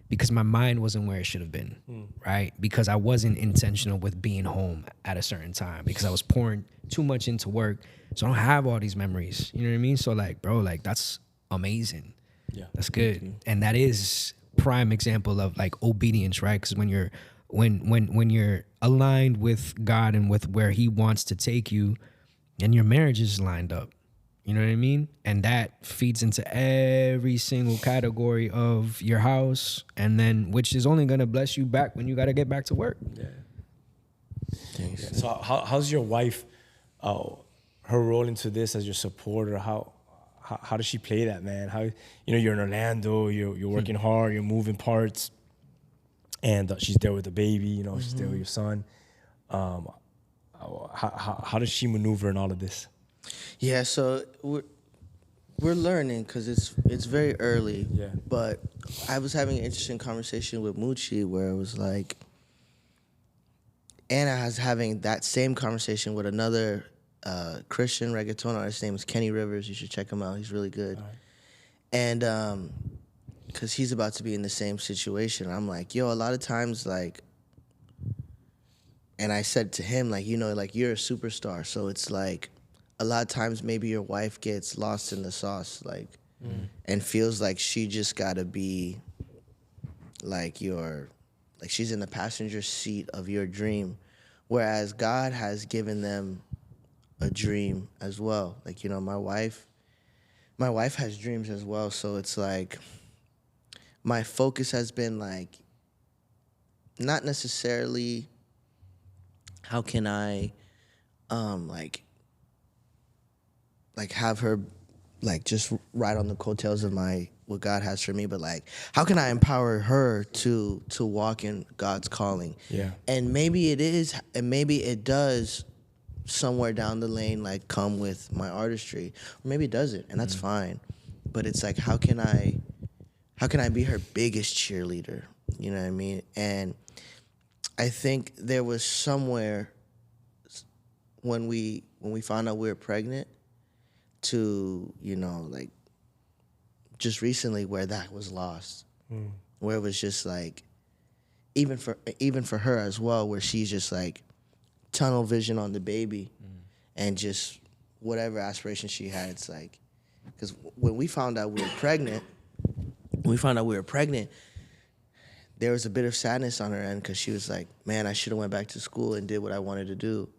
because my mind wasn't where it should have been, right? Because I wasn't intentional with being home at a certain time because I was pouring too much into work. So I don't have all these memories, you know what I mean? So, like, bro, like, that's amazing. Yeah. That's good. And that is prime example of, like, obedience, right? Because when you're aligned with God and with where he wants to take you, and your marriage is lined up, you know what I mean? And that feeds into every single category of your house, and then which is only gonna bless you back when you gotta get back to work. Yeah. So how's your wife, her role into this as your supporter? How does she play that, man? How, you know, you're in Orlando, you're working hard, you're moving parts, and she's there with the baby, you know, she's there with your son. How does she maneuver in all of this? Yeah, so We're learning because it's very early. Yeah. But I was having an interesting conversation with Mucci where it was like, Anna was having that same conversation with another Christian reggaeton artist. His name is Kenny Rivers. You should check him out. He's really good. All right. And because he's about to be in the same situation, I'm like, yo, a lot of times, like, and I said to him, like, you know, like, you're a superstar, so it's like, a lot of times maybe your wife gets lost in the sauce, like, and feels like she just gotta be, like, like she's in the passenger seat of your dream, whereas God has given them a dream as well. Like, you know, my wife has dreams as well, so it's like, my focus has been, like, not necessarily how can I, like have her, like, just ride on the coattails of what God has for me, but, like, how can I empower her to walk in God's calling? Yeah. And maybe it is, and maybe it does somewhere down the lane, like, come with my artistry, or maybe it doesn't, and that's fine. But it's like, how can I be her biggest cheerleader? You know what I mean? And I think there was somewhere when we found out we were pregnant to, you know, like, just recently where that was lost, where it was just like, even for her as well, where she's just like tunnel vision on the baby, and just whatever aspiration she had, it's like, because when we found out we were pregnant, there was a bit of sadness on her end because she was like, man, I should have went back to school and did what I wanted to do,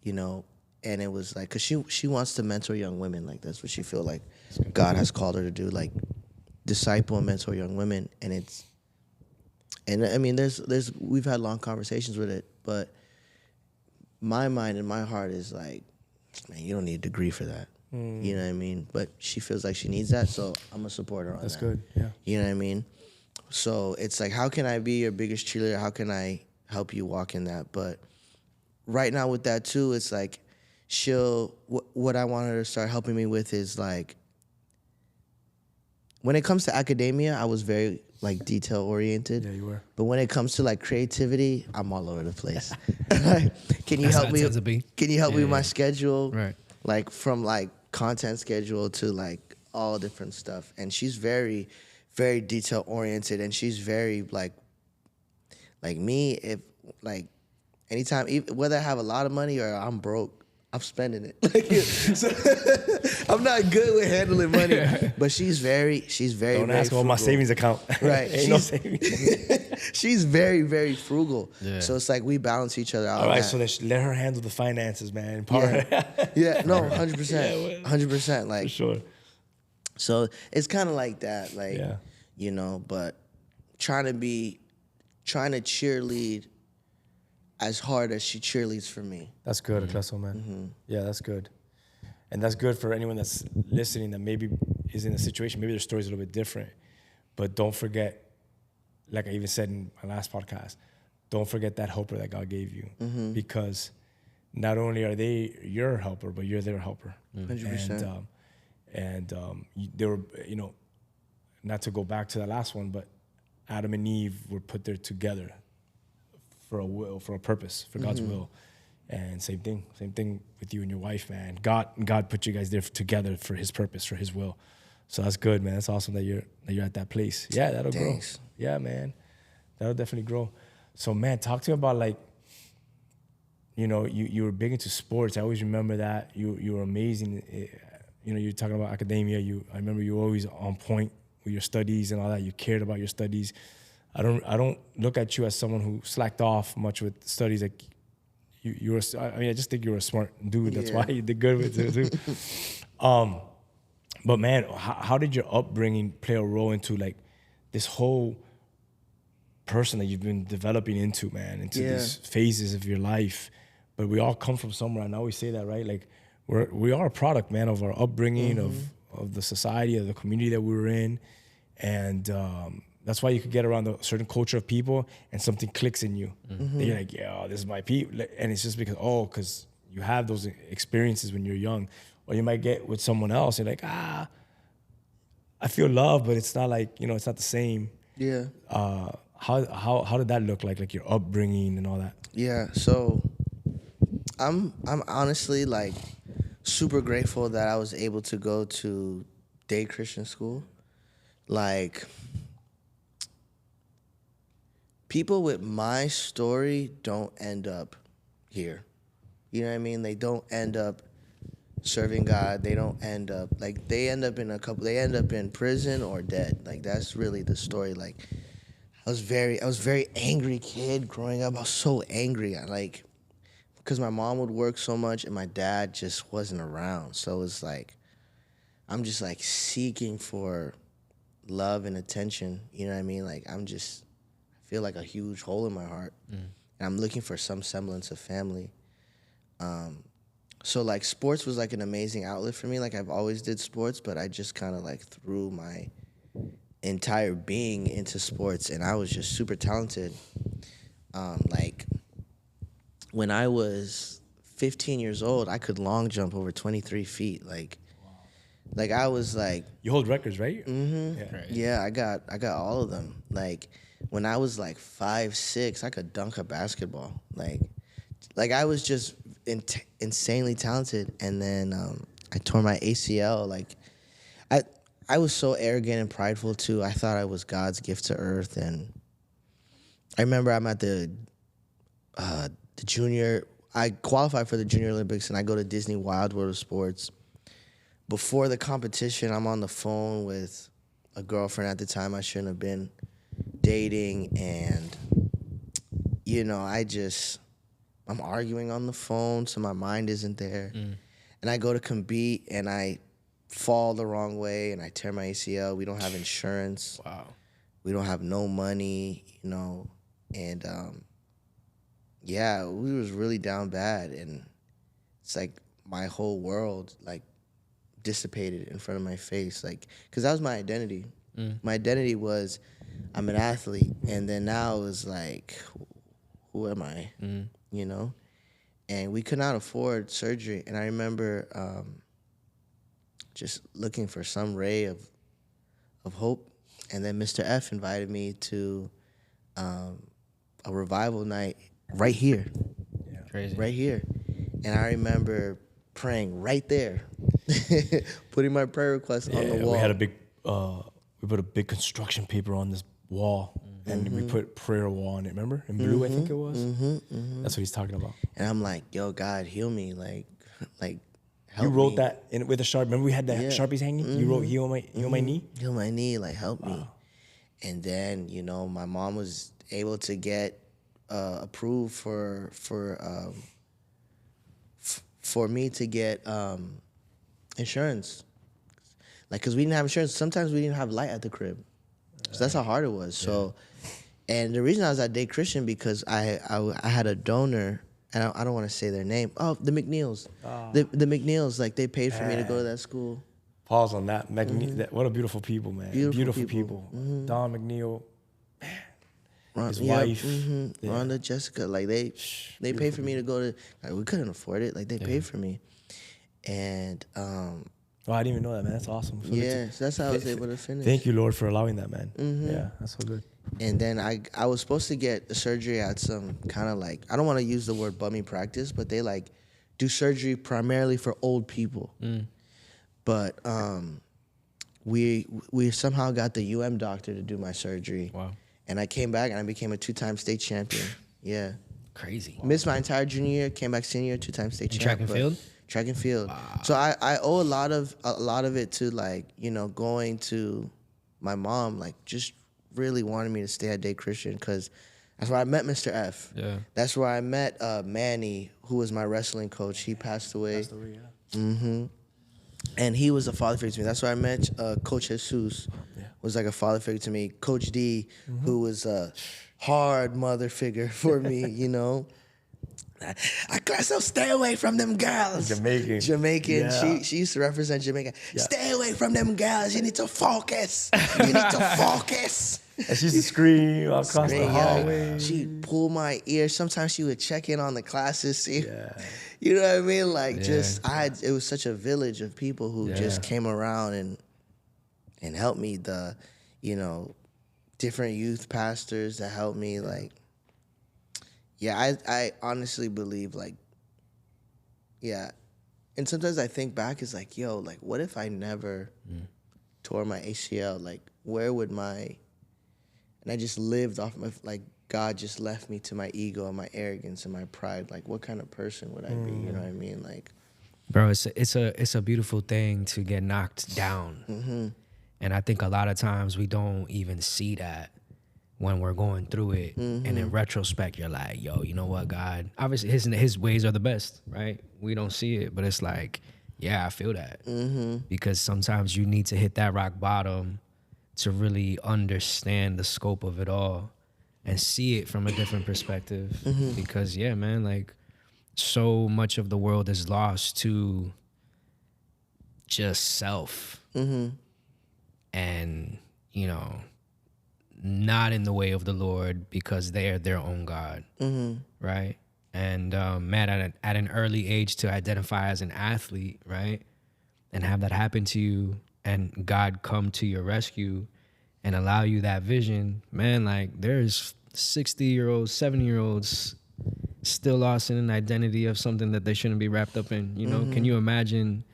you know. And it was like, because she wants to mentor young women. Like, that's what she feel like God has called her to do, like, disciple and mentor young women. And I mean, we've had long conversations with it, but my mind and my heart is like, man, you don't need a degree for that. You know what I mean? But she feels like she needs that, so I'm going to support her on that. That's good, yeah. You know what I mean? So it's like, how can I be your biggest cheerleader? How can I help you walk in that? But right now with that, too, it's like, what I want her to start helping me with is, like, when it comes to academia, I was very, like, detail oriented. Yeah, you were. But when it comes to, like, creativity, I'm all over the place. Can you help me? Can you help me with my schedule? Right. Like, from, like, content schedule to, like, all different stuff. And she's very, very detail oriented, and she's very, like me, if, like, anytime, whether I have a lot of money or I'm broke, I'm spending it. So, I'm not good with handling money, but she's very Don't ask about my savings account. Right. Ain't no savings. She's very, very frugal. Yeah. So it's like we balance each other out. All right, so let her handle the finances, man. Yeah, no, 100%. 100%. Like, For sure. So it's kind of like that, like, Yeah. you know, but trying to cheerlead as hard as she cheerleads for me. That's good, Aklesso, man. Yeah, that's good. And that's good for anyone that's listening that maybe is in a situation, maybe their story's a little bit different. But don't forget, like I even said in my last podcast, don't forget that helper that God gave you. Because not only are they your helper, but you're their helper. 100%. And they were, you know, not to go back to the last one, but Adam and Eve were put there together for a will, for a purpose, for God's will. And same thing with you and your wife, man. God put you guys there together for His purpose, for His will. So that's good, man. That's awesome that you're at that place. Yeah, that'll grow. Yeah, man, that'll definitely grow. So, man, talk to me about, like, you know, you were big into sports. I always remember that. You were amazing. You know, you're talking about academia. I remember you were always on point with your studies and all that. You cared about your studies. I don't look at you as someone who slacked off much with studies. Like you were. I mean, I just think you were a smart dude. That's why you did good with it too. But man, how did your upbringing play a role into, like, this whole person that you've been developing into, man, into these phases of your life? But we all come from somewhere, and I always say that, right? Like, we are a product, man, of our upbringing, of the society, of the community that we were in, and that's why you could get around a certain culture of people and something clicks in you. And you're like, yeah, this is my people. And it's just because you have those experiences when you're young, or you might get with someone else. You're like, I feel love, but it's not like, it's not the same. Yeah. How did that look like your upbringing and all that? Yeah. So I'm honestly like super grateful that I was able to go to day Christian school. Like, people with my story don't end up here. You know what I mean? They don't end up serving God. They don't end up they end up in prison or dead. Like, that's really the story. Like, I was very angry kid growing up. I was so angry. Because my mom would work so much and my dad just wasn't around. So it's like, I'm just like seeking for love and attention. You know what I mean? Like, I feel like a huge hole in my heart. And I'm looking for some semblance of family. So like sports was like an amazing outlet for me. Like, I've always did sports, but I just kind of like threw my entire being into sports, and I was just super talented. Like, when I was 15 years old, I could long jump over 23 feet. Like I was like, you hold records, right? Mm-hmm. Right. Yeah, I got all of them. Like, when I was like 5'6", I could dunk a basketball. Like I was just insanely talented. And then I tore my ACL. Like, I was so arrogant and prideful too. I thought I was God's gift to earth. And I remember I'm at the junior. I qualified for the Junior Olympics, and I go to Disney Wild World of Sports. Before the competition, I'm on the phone with a girlfriend at the time I shouldn't have been dating, and I'm arguing on the phone, so my mind isn't there. And I go to compete, and I fall the wrong way, and I tear my ACL. We don't have insurance. Wow. We don't have no money, and yeah, we was really down bad, and it's like my whole world like dissipated in front of my face, like, because that was my identity. My identity was I'm an athlete, and then now it was like, who am I? And we could not afford surgery, and I remember just looking for some ray of hope, and then Mr. F invited me to a revival night right here. Yeah. Crazy. Right here. And I remember praying right there, putting my prayer request on the wall. We had we put a big construction paper on this wall, and we put prayer wall on it, remember? In blue, I think it was. That's what he's talking about. And I'm like, yo, God, heal me. Like help You wrote me. that with a Sharpie. Remember we had the Sharpies hanging? You wrote heal my knee? Heal my knee, like, help me. And then, my mom was able to get approved for me to get insurance. Like, because we didn't have insurance. Sometimes we didn't have light at the crib. So that's how hard it was. So, and the reason I was at Day Christian, because I had a donor, and I don't want to say their name. Oh, the McNeils. The McNeils, like, they paid for me to go to that school. Pause on that. What a beautiful people, man. Beautiful people. Don McNeil, his wife. Rhonda, Jessica, like, they paid for me to go to, like, we couldn't afford it. Like, they paid for me. And, oh, I didn't even know that, man. That's awesome. So that's how I was able to finish. Thank you, Lord, for allowing that, man. Yeah, that's so good. And then I was supposed to get a surgery at some kind of like, I don't want to use the word bummy practice, but they like do surgery primarily for old people. But we somehow got the doctor to do my surgery. Wow. And I came back and I became a 2-time state champion. Yeah. Crazy. Missed my entire junior year, came back senior, 2-time state champion. Track and field? Track and field. Wow. So I owe a lot of it to, like, going to my mom, like, just really wanted me to stay at Day Christian, because that's where I met Mr. F. Yeah. That's where I met Manny, who was my wrestling coach. He passed away. And he was a father figure to me. That's where I met Coach Jesus, was like a father figure to me. Coach D, who was a hard mother figure for me, Aklesso, stay away from them girls. Jamaican. Yeah. She used to represent Jamaica. Yeah. Stay away from them girls. You need to focus. You need to focus. And she used to scream across the Great, hallway. yeah. She'd pull my ear. Sometimes she would check in on the classes. See, you know what I mean? Like, it was such a village of people who just came around and helped me. The, different youth pastors that helped me. Like, I honestly believe, like, and sometimes I think back, it's like, yo, like, what if I never tore my ACL? Like, where would and I just lived off my, like, God just left me to my ego and my arrogance and my pride. Like, what kind of person would I be? You know what I mean? Like, bro, it's a beautiful thing to get knocked down. And I think a lot of times we don't even see that when we're going through it. And in retrospect, you're like, yo, you know what, God? Obviously, his ways are the best, right? We don't see it, but it's like, yeah, I feel that. Because sometimes you need to hit that rock bottom to really understand the scope of it all and see it from a different perspective. Because, yeah, man, like, so much of the world is lost to just self. And, not in the way of the Lord because they are their own God, right? And man, at an early age to identify as an athlete, right, and have that happen to you, and God come to your rescue and allow you that vision, man, like there's 60-year-olds, 70-year-olds still lost in an identity of something that they shouldn't be wrapped up in. Can you imagine?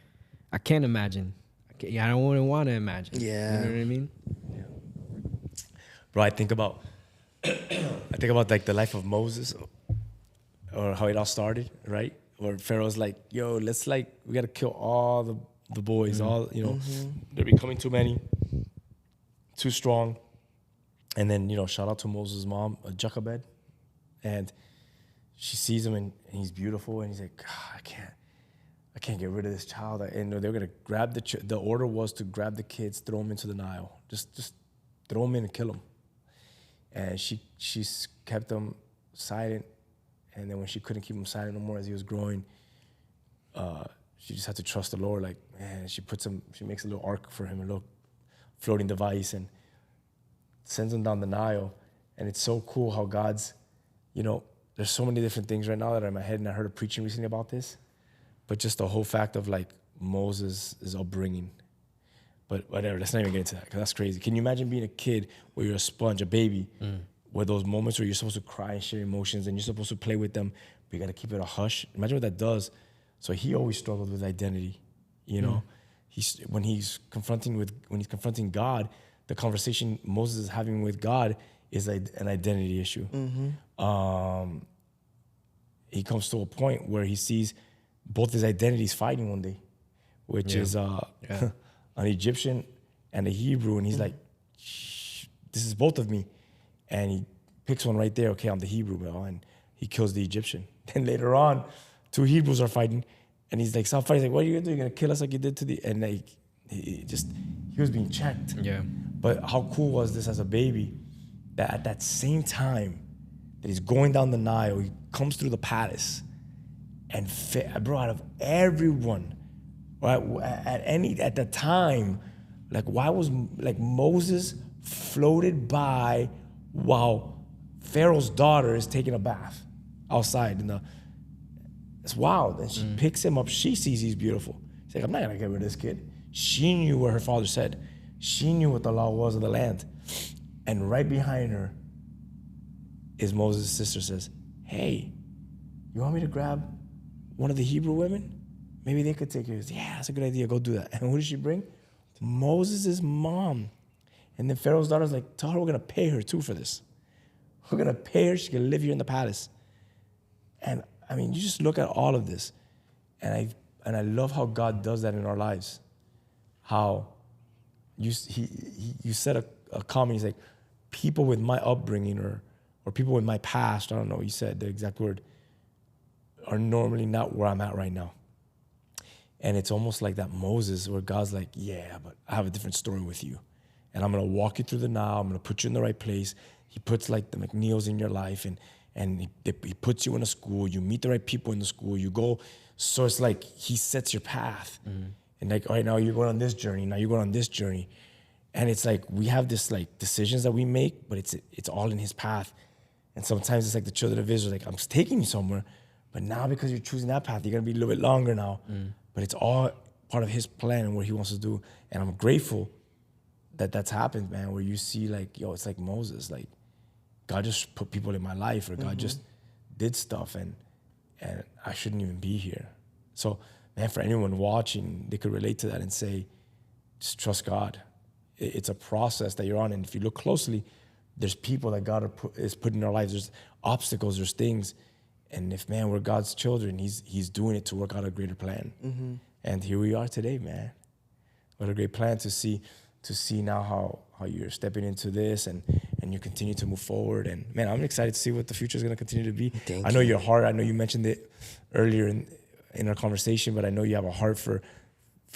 I can't imagine. I don't want to imagine. Yeah. You know what I mean? Bro, I think about like the life of Moses, or how it all started, right? Where Pharaoh's like, yo, we gotta kill all the boys, they're becoming too many, too strong. And then, shout out to Moses' mom, Jochebed, and she sees him and he's beautiful, and he's like, I can't get rid of this child. And they were gonna grab the order was to grab the kids, throw them into the Nile, just throw them in and kill them. And she's kept them silent, and then when she couldn't keep him silent no more as he was growing, she just had to trust the Lord. Like, man, she makes a little ark for him, a little floating device, and sends him down the Nile. And it's so cool how God's, there's so many different things right now that are in my head, and I heard a preaching recently about this, but just the whole fact of like Moses' upbringing. But whatever, let's not even get into that, because that's crazy. Can you imagine being a kid where you're a sponge, a baby, where those moments where you're supposed to cry and share emotions and you're supposed to play with them, but you got to keep it a hush? Imagine what that does. So he always struggled with identity, When he's confronting God, the conversation Moses is having with God is an identity issue. He comes to a point where he sees both his identities fighting one day, which is an Egyptian and a Hebrew, and he's like, this is both of me. And he picks one right there. Okay, I'm the Hebrew, bro, and he kills the Egyptian. Then later on, two Hebrews are fighting, and he's like, stop fighting. He's like, what are you gonna do? You're gonna kill us like you did to the, and like, he was being checked. Yeah. But how cool was this as a baby, that at that same time that he's going down the Nile, he comes through the palace, and bro, out of everyone, right, at the time, like, why was like Moses floated by while Pharaoh's daughter is taking a bath outside it's wild. And she picks him up. She sees he's beautiful. She's like, I'm not gonna get rid of this kid. She knew what her father said. She knew what the law was of the land. And right behind her is Moses' sister, says, hey, you want me to grab one of the Hebrew women? Maybe they could take yours. Yeah, that's a good idea. Go do that. And who did she bring? Moses' mom. And then Pharaoh's daughter's like, tell her we're gonna pay her too for this. We're gonna pay her. She can live here in the palace. And I mean, you just look at all of this, and I love how God does that in our lives. How you said a comment. He's like, people with my upbringing or people with my past, I don't know, you said the exact word, are normally not where I'm at right now. And it's almost like that Moses, where God's like, yeah, but I have a different story with you. And I'm going to walk you through the Nile. I'm going to put you in the right place. He puts like the McNeils in your life, and he puts you in a school. You meet the right people in the school. You go. So it's like he sets your path. And like, all right, now you're going on this journey. Now you're going on this journey. And it's like we have this like decisions that we make, but it's all in his path. And sometimes it's like the children of Israel, like, I'm taking you somewhere, but now because you're choosing that path, you're gonna be a little bit longer now. But it's all part of his plan and what he wants to do. And I'm grateful that that's happened, man, where you see like, yo, it's like Moses, like God just put people in my life, or God just did stuff, and I shouldn't even be here. So, man, for anyone watching, they could relate to that and say, just trust God. It's a process that you're on, and if you look closely, there's people that God is putting in our lives. There's obstacles, there's things, and if, man, we're God's children, He's doing it to work out a greater plan. And here we are today, man. What a great plan to see now how you're stepping into this, and you continue to move forward. And man, I'm excited to see what the future is going to continue to be. I know your heart. I know you mentioned it earlier in our conversation, but I know you have a heart for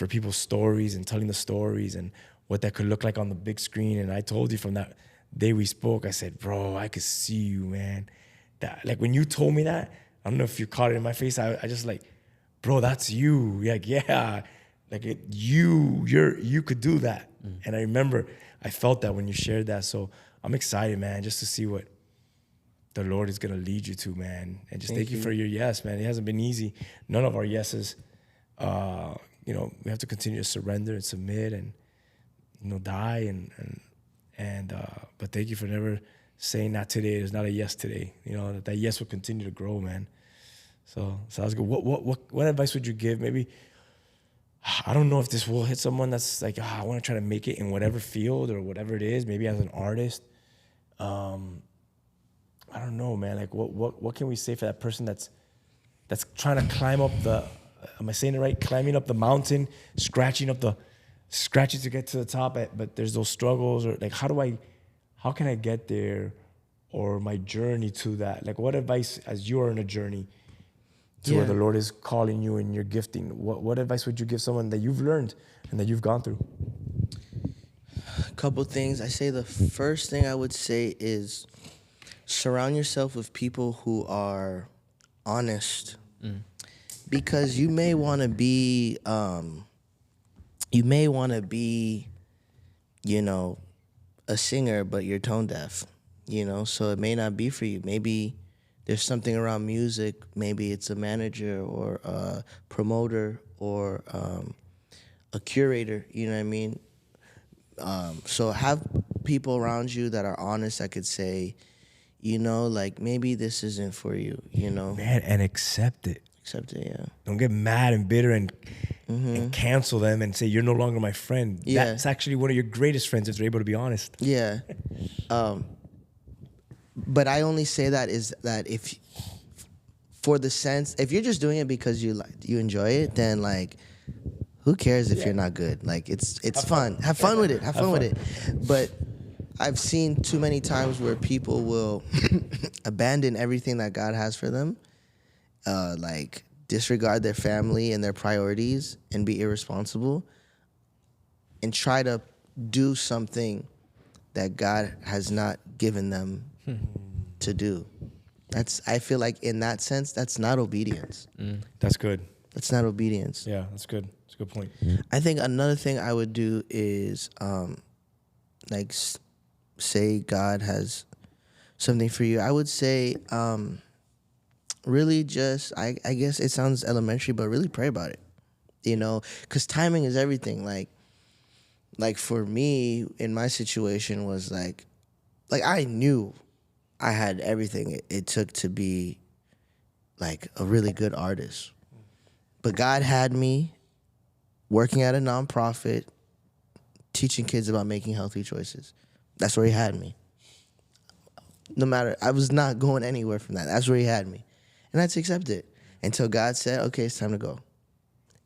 people's stories and telling the stories and what that could look like on the big screen. And I told you from that day we spoke, I said, bro, I could see you, man. That, like, when you told me that, I don't know if you caught it in my face. I just like, bro, that's you. Like, yeah, like you could do that. And I remember I felt that when you shared that. So I'm excited, man, just to see what the Lord is going to lead you to, man. And just thank you for your yes, man. It hasn't been easy. None of our yeses. We have to continue to surrender and submit and, die. But thank you for never saying not today. There's not a yes today. That yes will continue to grow, man. So sounds good. What advice would you give? Maybe, I don't know if this will hit someone that's like, I want to try to make it in whatever field or whatever it is, maybe as an artist. I don't know, man. Like, what can we say for that person that's trying to climb up am I saying it right? Climbing up the mountain, scratching to get to the top, but there's those struggles, or like, how can I get there, or my journey to that? Like, what advice, as you are in a journey to where the Lord is calling you and you're gifting, what advice would you give someone that you've learned and that you've gone through? A couple things. I say the first thing I would say is surround yourself with people who are honest. Because you may want to be, a singer, but you're tone deaf, so it may not be for you. Maybe there's something around music. Maybe it's a manager or a promoter or a curator, you know what I mean? So have people around you that are honest, that could say, like, maybe this isn't for you, Man, and accept it. Accept it, yeah. Don't get mad and bitter and cancel them and say, you're no longer my friend. Yeah. That's actually one of your greatest friends if they're able to be honest. Yeah. But I only say that is that if you're just doing it because you enjoy it, then like, who cares if you're not good? Like, it's fun. Have fun with it. Have fun with it. But I've seen too many times where people will abandon everything that God has for them, like disregard their family and their priorities and be irresponsible and try to do something that God has not given them to do. I feel like in that sense, that's not obedience. That's good. That's not obedience. Yeah, that's good. That's a good point. I think another thing I would do is say God has something for you. I would say really just, I guess it sounds elementary, but really pray about it, because timing is everything. Like for me, in my situation was like I knew I had everything it took to be like a really good artist. But God had me working at a nonprofit, teaching kids about making healthy choices. That's where he had me. No matter, I was not going anywhere from that. That's where he had me. And I had to accept it until God said, okay, it's time to go.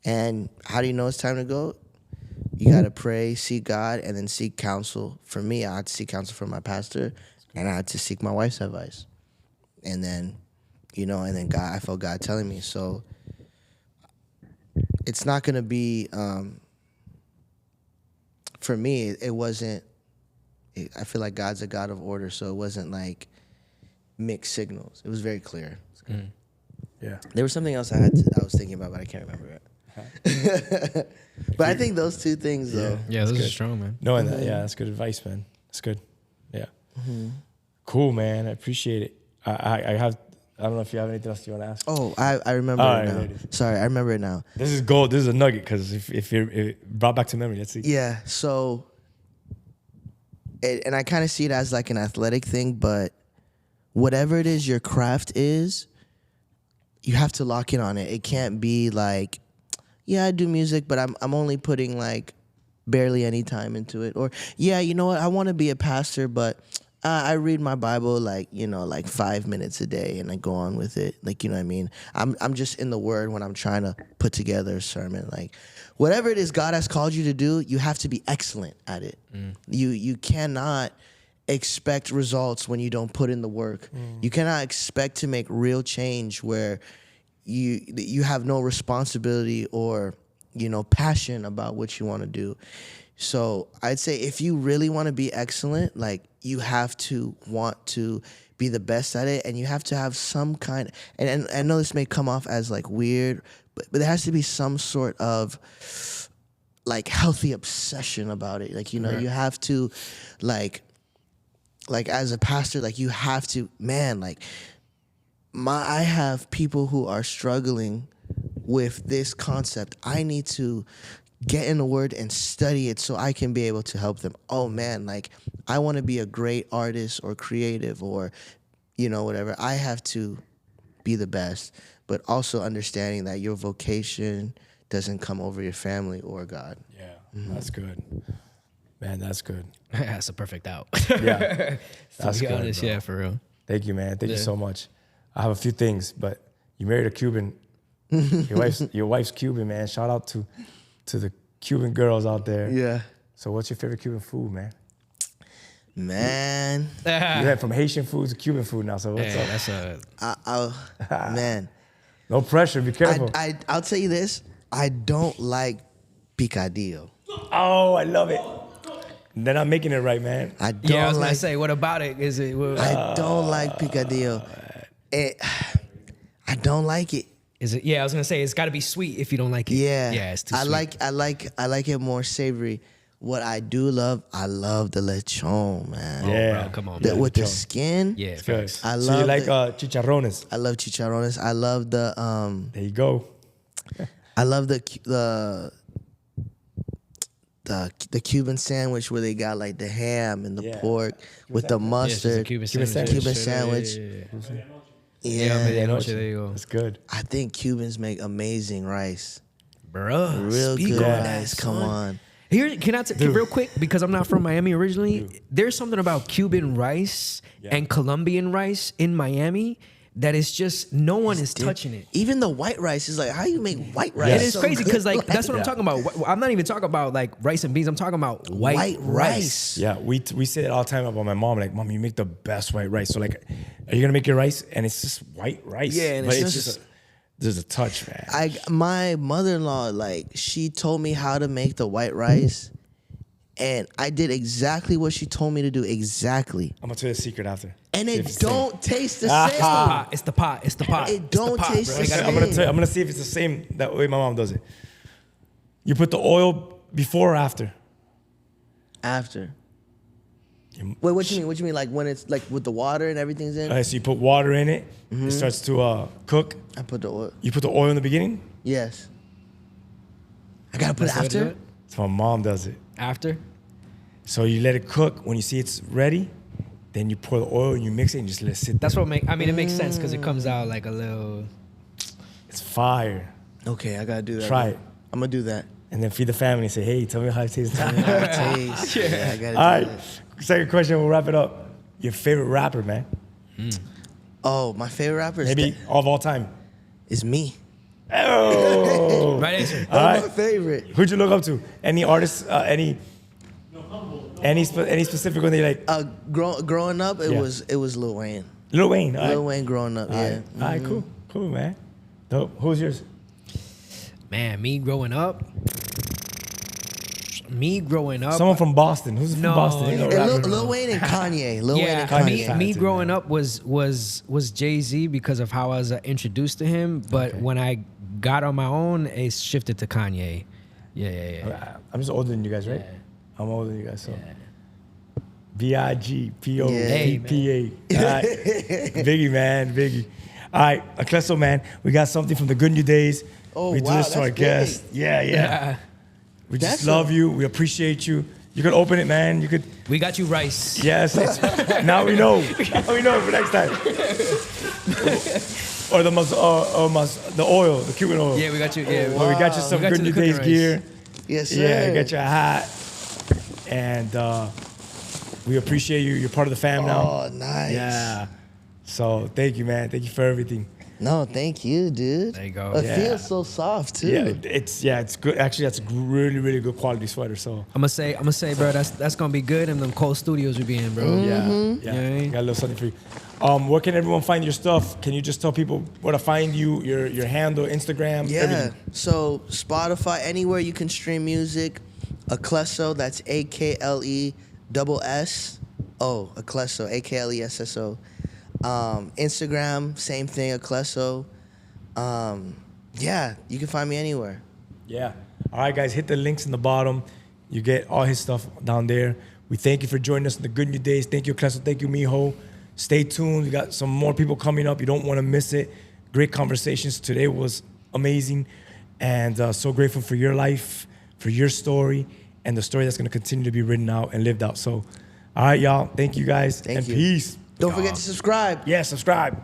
And how do you know it's time to go? You got to pray, seek God, and then seek counsel. For me, I had to seek counsel from my pastor, and I had to seek my wife's advice. And then, I felt God telling me. So it's not going to be, for me, it wasn't, I feel like God's a God of order, so it wasn't like mixed signals. It was very clear. Yeah. There was something else I was thinking about, but I can't remember it. But I think those two things, though. Yeah, those are good. strong, man. Knowing that, yeah, that's good advice, man. That's good. Yeah. Cool, man. I appreciate it. I don't know if you have anything else you want to ask. Oh, I remember All it right, now. ladies. Sorry, I remember it now. This is gold. This is a nugget because if you're brought back to memory, let's see. Yeah, so, and I kind of see it as like an athletic thing, but whatever it is your craft is, you have to lock in on it. It can't be like, yeah, I do music, but I'm only putting like barely any time into it. Or, yeah, you know what, I want to be a pastor, but I read my Bible like 5 minutes a day and I go on with it. Like, you know what I mean? I'm just in the Word when I'm trying to put together a sermon. Like, whatever it is God has called you to do, you have to be excellent at it. You cannot expect results when you don't put in the work. You cannot expect to make real change where you have no responsibility or, passion about what you want to do. So I'd say if you really want to be excellent, like, you have to want to be the best at it, and you have to have some kind, and I know this may come off as like weird, but there has to be some sort of like healthy obsession about it. Like, you have to like as a pastor, like, you have to, man, like, I have people who are struggling with this concept. I need to get in the Word and study it so I can be able to help them. Oh man, like, I want to be a great artist or creative or, whatever. I have to be the best, but also understanding that your vocation doesn't come over your family or God. Yeah, that's good. Man, that's good. That's a perfect out. Yeah, that's to be good, honest, bro. yeah, for real. Thank you, man. Thank you Yeah. so much. I have a few things, but you married a Cuban. Your wife's Cuban, man. Shout out to the Cuban girls out there. Yeah. So what's your favorite Cuban food, man? Man. You went from Haitian food to Cuban food now, so what's Yeah, up? that's a Man. No pressure, be careful. I'll tell you this. I don't like picadillo. Oh, I love it. They're not making it right, man. I I don't was like. gonna say, what about it? Is it? I don't like picadillo. I don't like it. Is it? Yeah, I was gonna say it's got to be sweet if you don't like it. Yeah. yeah, it's too I sweet. I like it more savory. What I do love, I love the lechon, man. Yeah. Bro, come on, The- man. with the lechon. skin. Yeah, It's good. facts. I So you love like it. chicharrones? I love chicharrones. I love the There you go. I love the Cuban sandwich where they got like the ham and the Yeah. pork with the Yeah, it's just a mustard. Cuban Cuban sandwich. Cuban Yeah, sandwich. yeah. Yeah, Medianoche, there you go. That's good. I think Cubans make amazing rice. Bruh, Real speak good on rice. that, Come son. on. Here, can I real quick, because I'm not from Miami originally, there's something about Cuban rice and Colombian rice in Miami that is just, no one is touching it. Even the white rice is like, how you make white rice? It is so crazy good? because like that's what I'm Yeah. talking about. I'm not even talking about like rice and beans. I'm talking about white rice. Yeah, we say it all the time about my mom. Like, Mom, you make the best white rice. So like, are you gonna make your rice? And it's just white rice. Yeah, and but it's it's just- there's a touch, man. My mother-in-law, like, she told me how to make the white rice, and I did exactly what she told me to do. Exactly. I'm gonna tell you a secret after. And See if it it's the same. don't taste the Ah. same. It's the pot. It's the pot. It It's the don't pot, taste bro. the You gotta- same. I'm gonna tell you, I'm gonna see if it's the same that way my mom does it. You put the oil before or after? After. Wait, what you mean? What you mean? Like when it's like with the water and everything's in? All right, so you put water in it. It starts to cook. I put the oil. You put the oil in the beginning. Yes. I gotta put it That's how to do after. it? That's how my mom does it. After? So you let it cook. When you see it's ready, then you pour the oil and you mix it and just let it sit there. That's what it makes sense because it comes out like a little. It's fire. Okay, I gotta do that. Try it. I'm gonna do that. And then feed the family and say, hey, tell me how it tastes. Taste. Yeah, I gotta All do right. that. Second question, we'll wrap it up. Your favorite rapper, man? Oh, my favorite rapper is, Maybe of all time. is me. Oh. Right answer. All That's right. my favorite. Who'd you look up to? Any artists? Any specific one that you like? Growing up, it Yeah. was Lil Wayne. Lil Wayne. All right. Lil Wayne growing up, All yeah. right. All right, cool. Cool, man. Dope. Who's yours? Man, me growing up, Me growing up, Someone from Boston. Who's from No, Boston? no, And Lil Wayne and Kanye. Lil Wayne and Kanye. me talented, growing man. up was Jay-Z because of how I was introduced to him. But Okay. when I got on my own, it shifted to Kanye. Yeah. I'm just older than you guys, right? Yeah. I'm older than you guys, so. B-I-G-P-O-P-P-A. Yeah. All right. Biggie, man. Biggie. All right, Aklesso, man. We got something from the Good New Days. Oh, we do wow, this to our that's guests. big. Yeah. We just That's love you. We appreciate you. You could open it, man. You could. We got you rice. Yes. Now we know. Now we know for next time. Or the oil, the Cuban oil. Yeah, we got you. Yeah, Well, we got you some We got Good you New the cooking Days rice. gear. Yes, sir. Yeah, got you a hat. And we appreciate you. You're part of the fam now. Oh, nice. Yeah. So thank you, man. Thank you for everything. No, thank you, dude. There you go. It Yeah. feels so soft too. Yeah, it's good. Actually, that's a really, really good quality sweater. So I'm gonna say, bro, that's gonna be good in them cold studios we be in, bro. Mm-hmm. yeah. Got a little something for you. Where can everyone find your stuff? Can you just tell people where to find you, your handle, Instagram, Yeah. everything? So Spotify, anywhere you can stream music, Aklesso, that's AKLESS. Oh, Aklesso, AKLESSO. Instagram, same thing, Aklesso. Yeah, you can find me anywhere. Yeah. All right, guys, hit the links in the bottom. You get all his stuff down there. We thank you for joining us in the Good New Days. Thank you, Aklesso. Thank you, Mijo. Stay tuned. We got some more people coming up. You don't want to miss it. Great conversations. Today was amazing. And so grateful for your life, for your story, and the story that's going to continue to be written out and lived out. So, all right, y'all. Thank you, guys. Thank and you. peace. Don't forget to subscribe. Yeah, subscribe.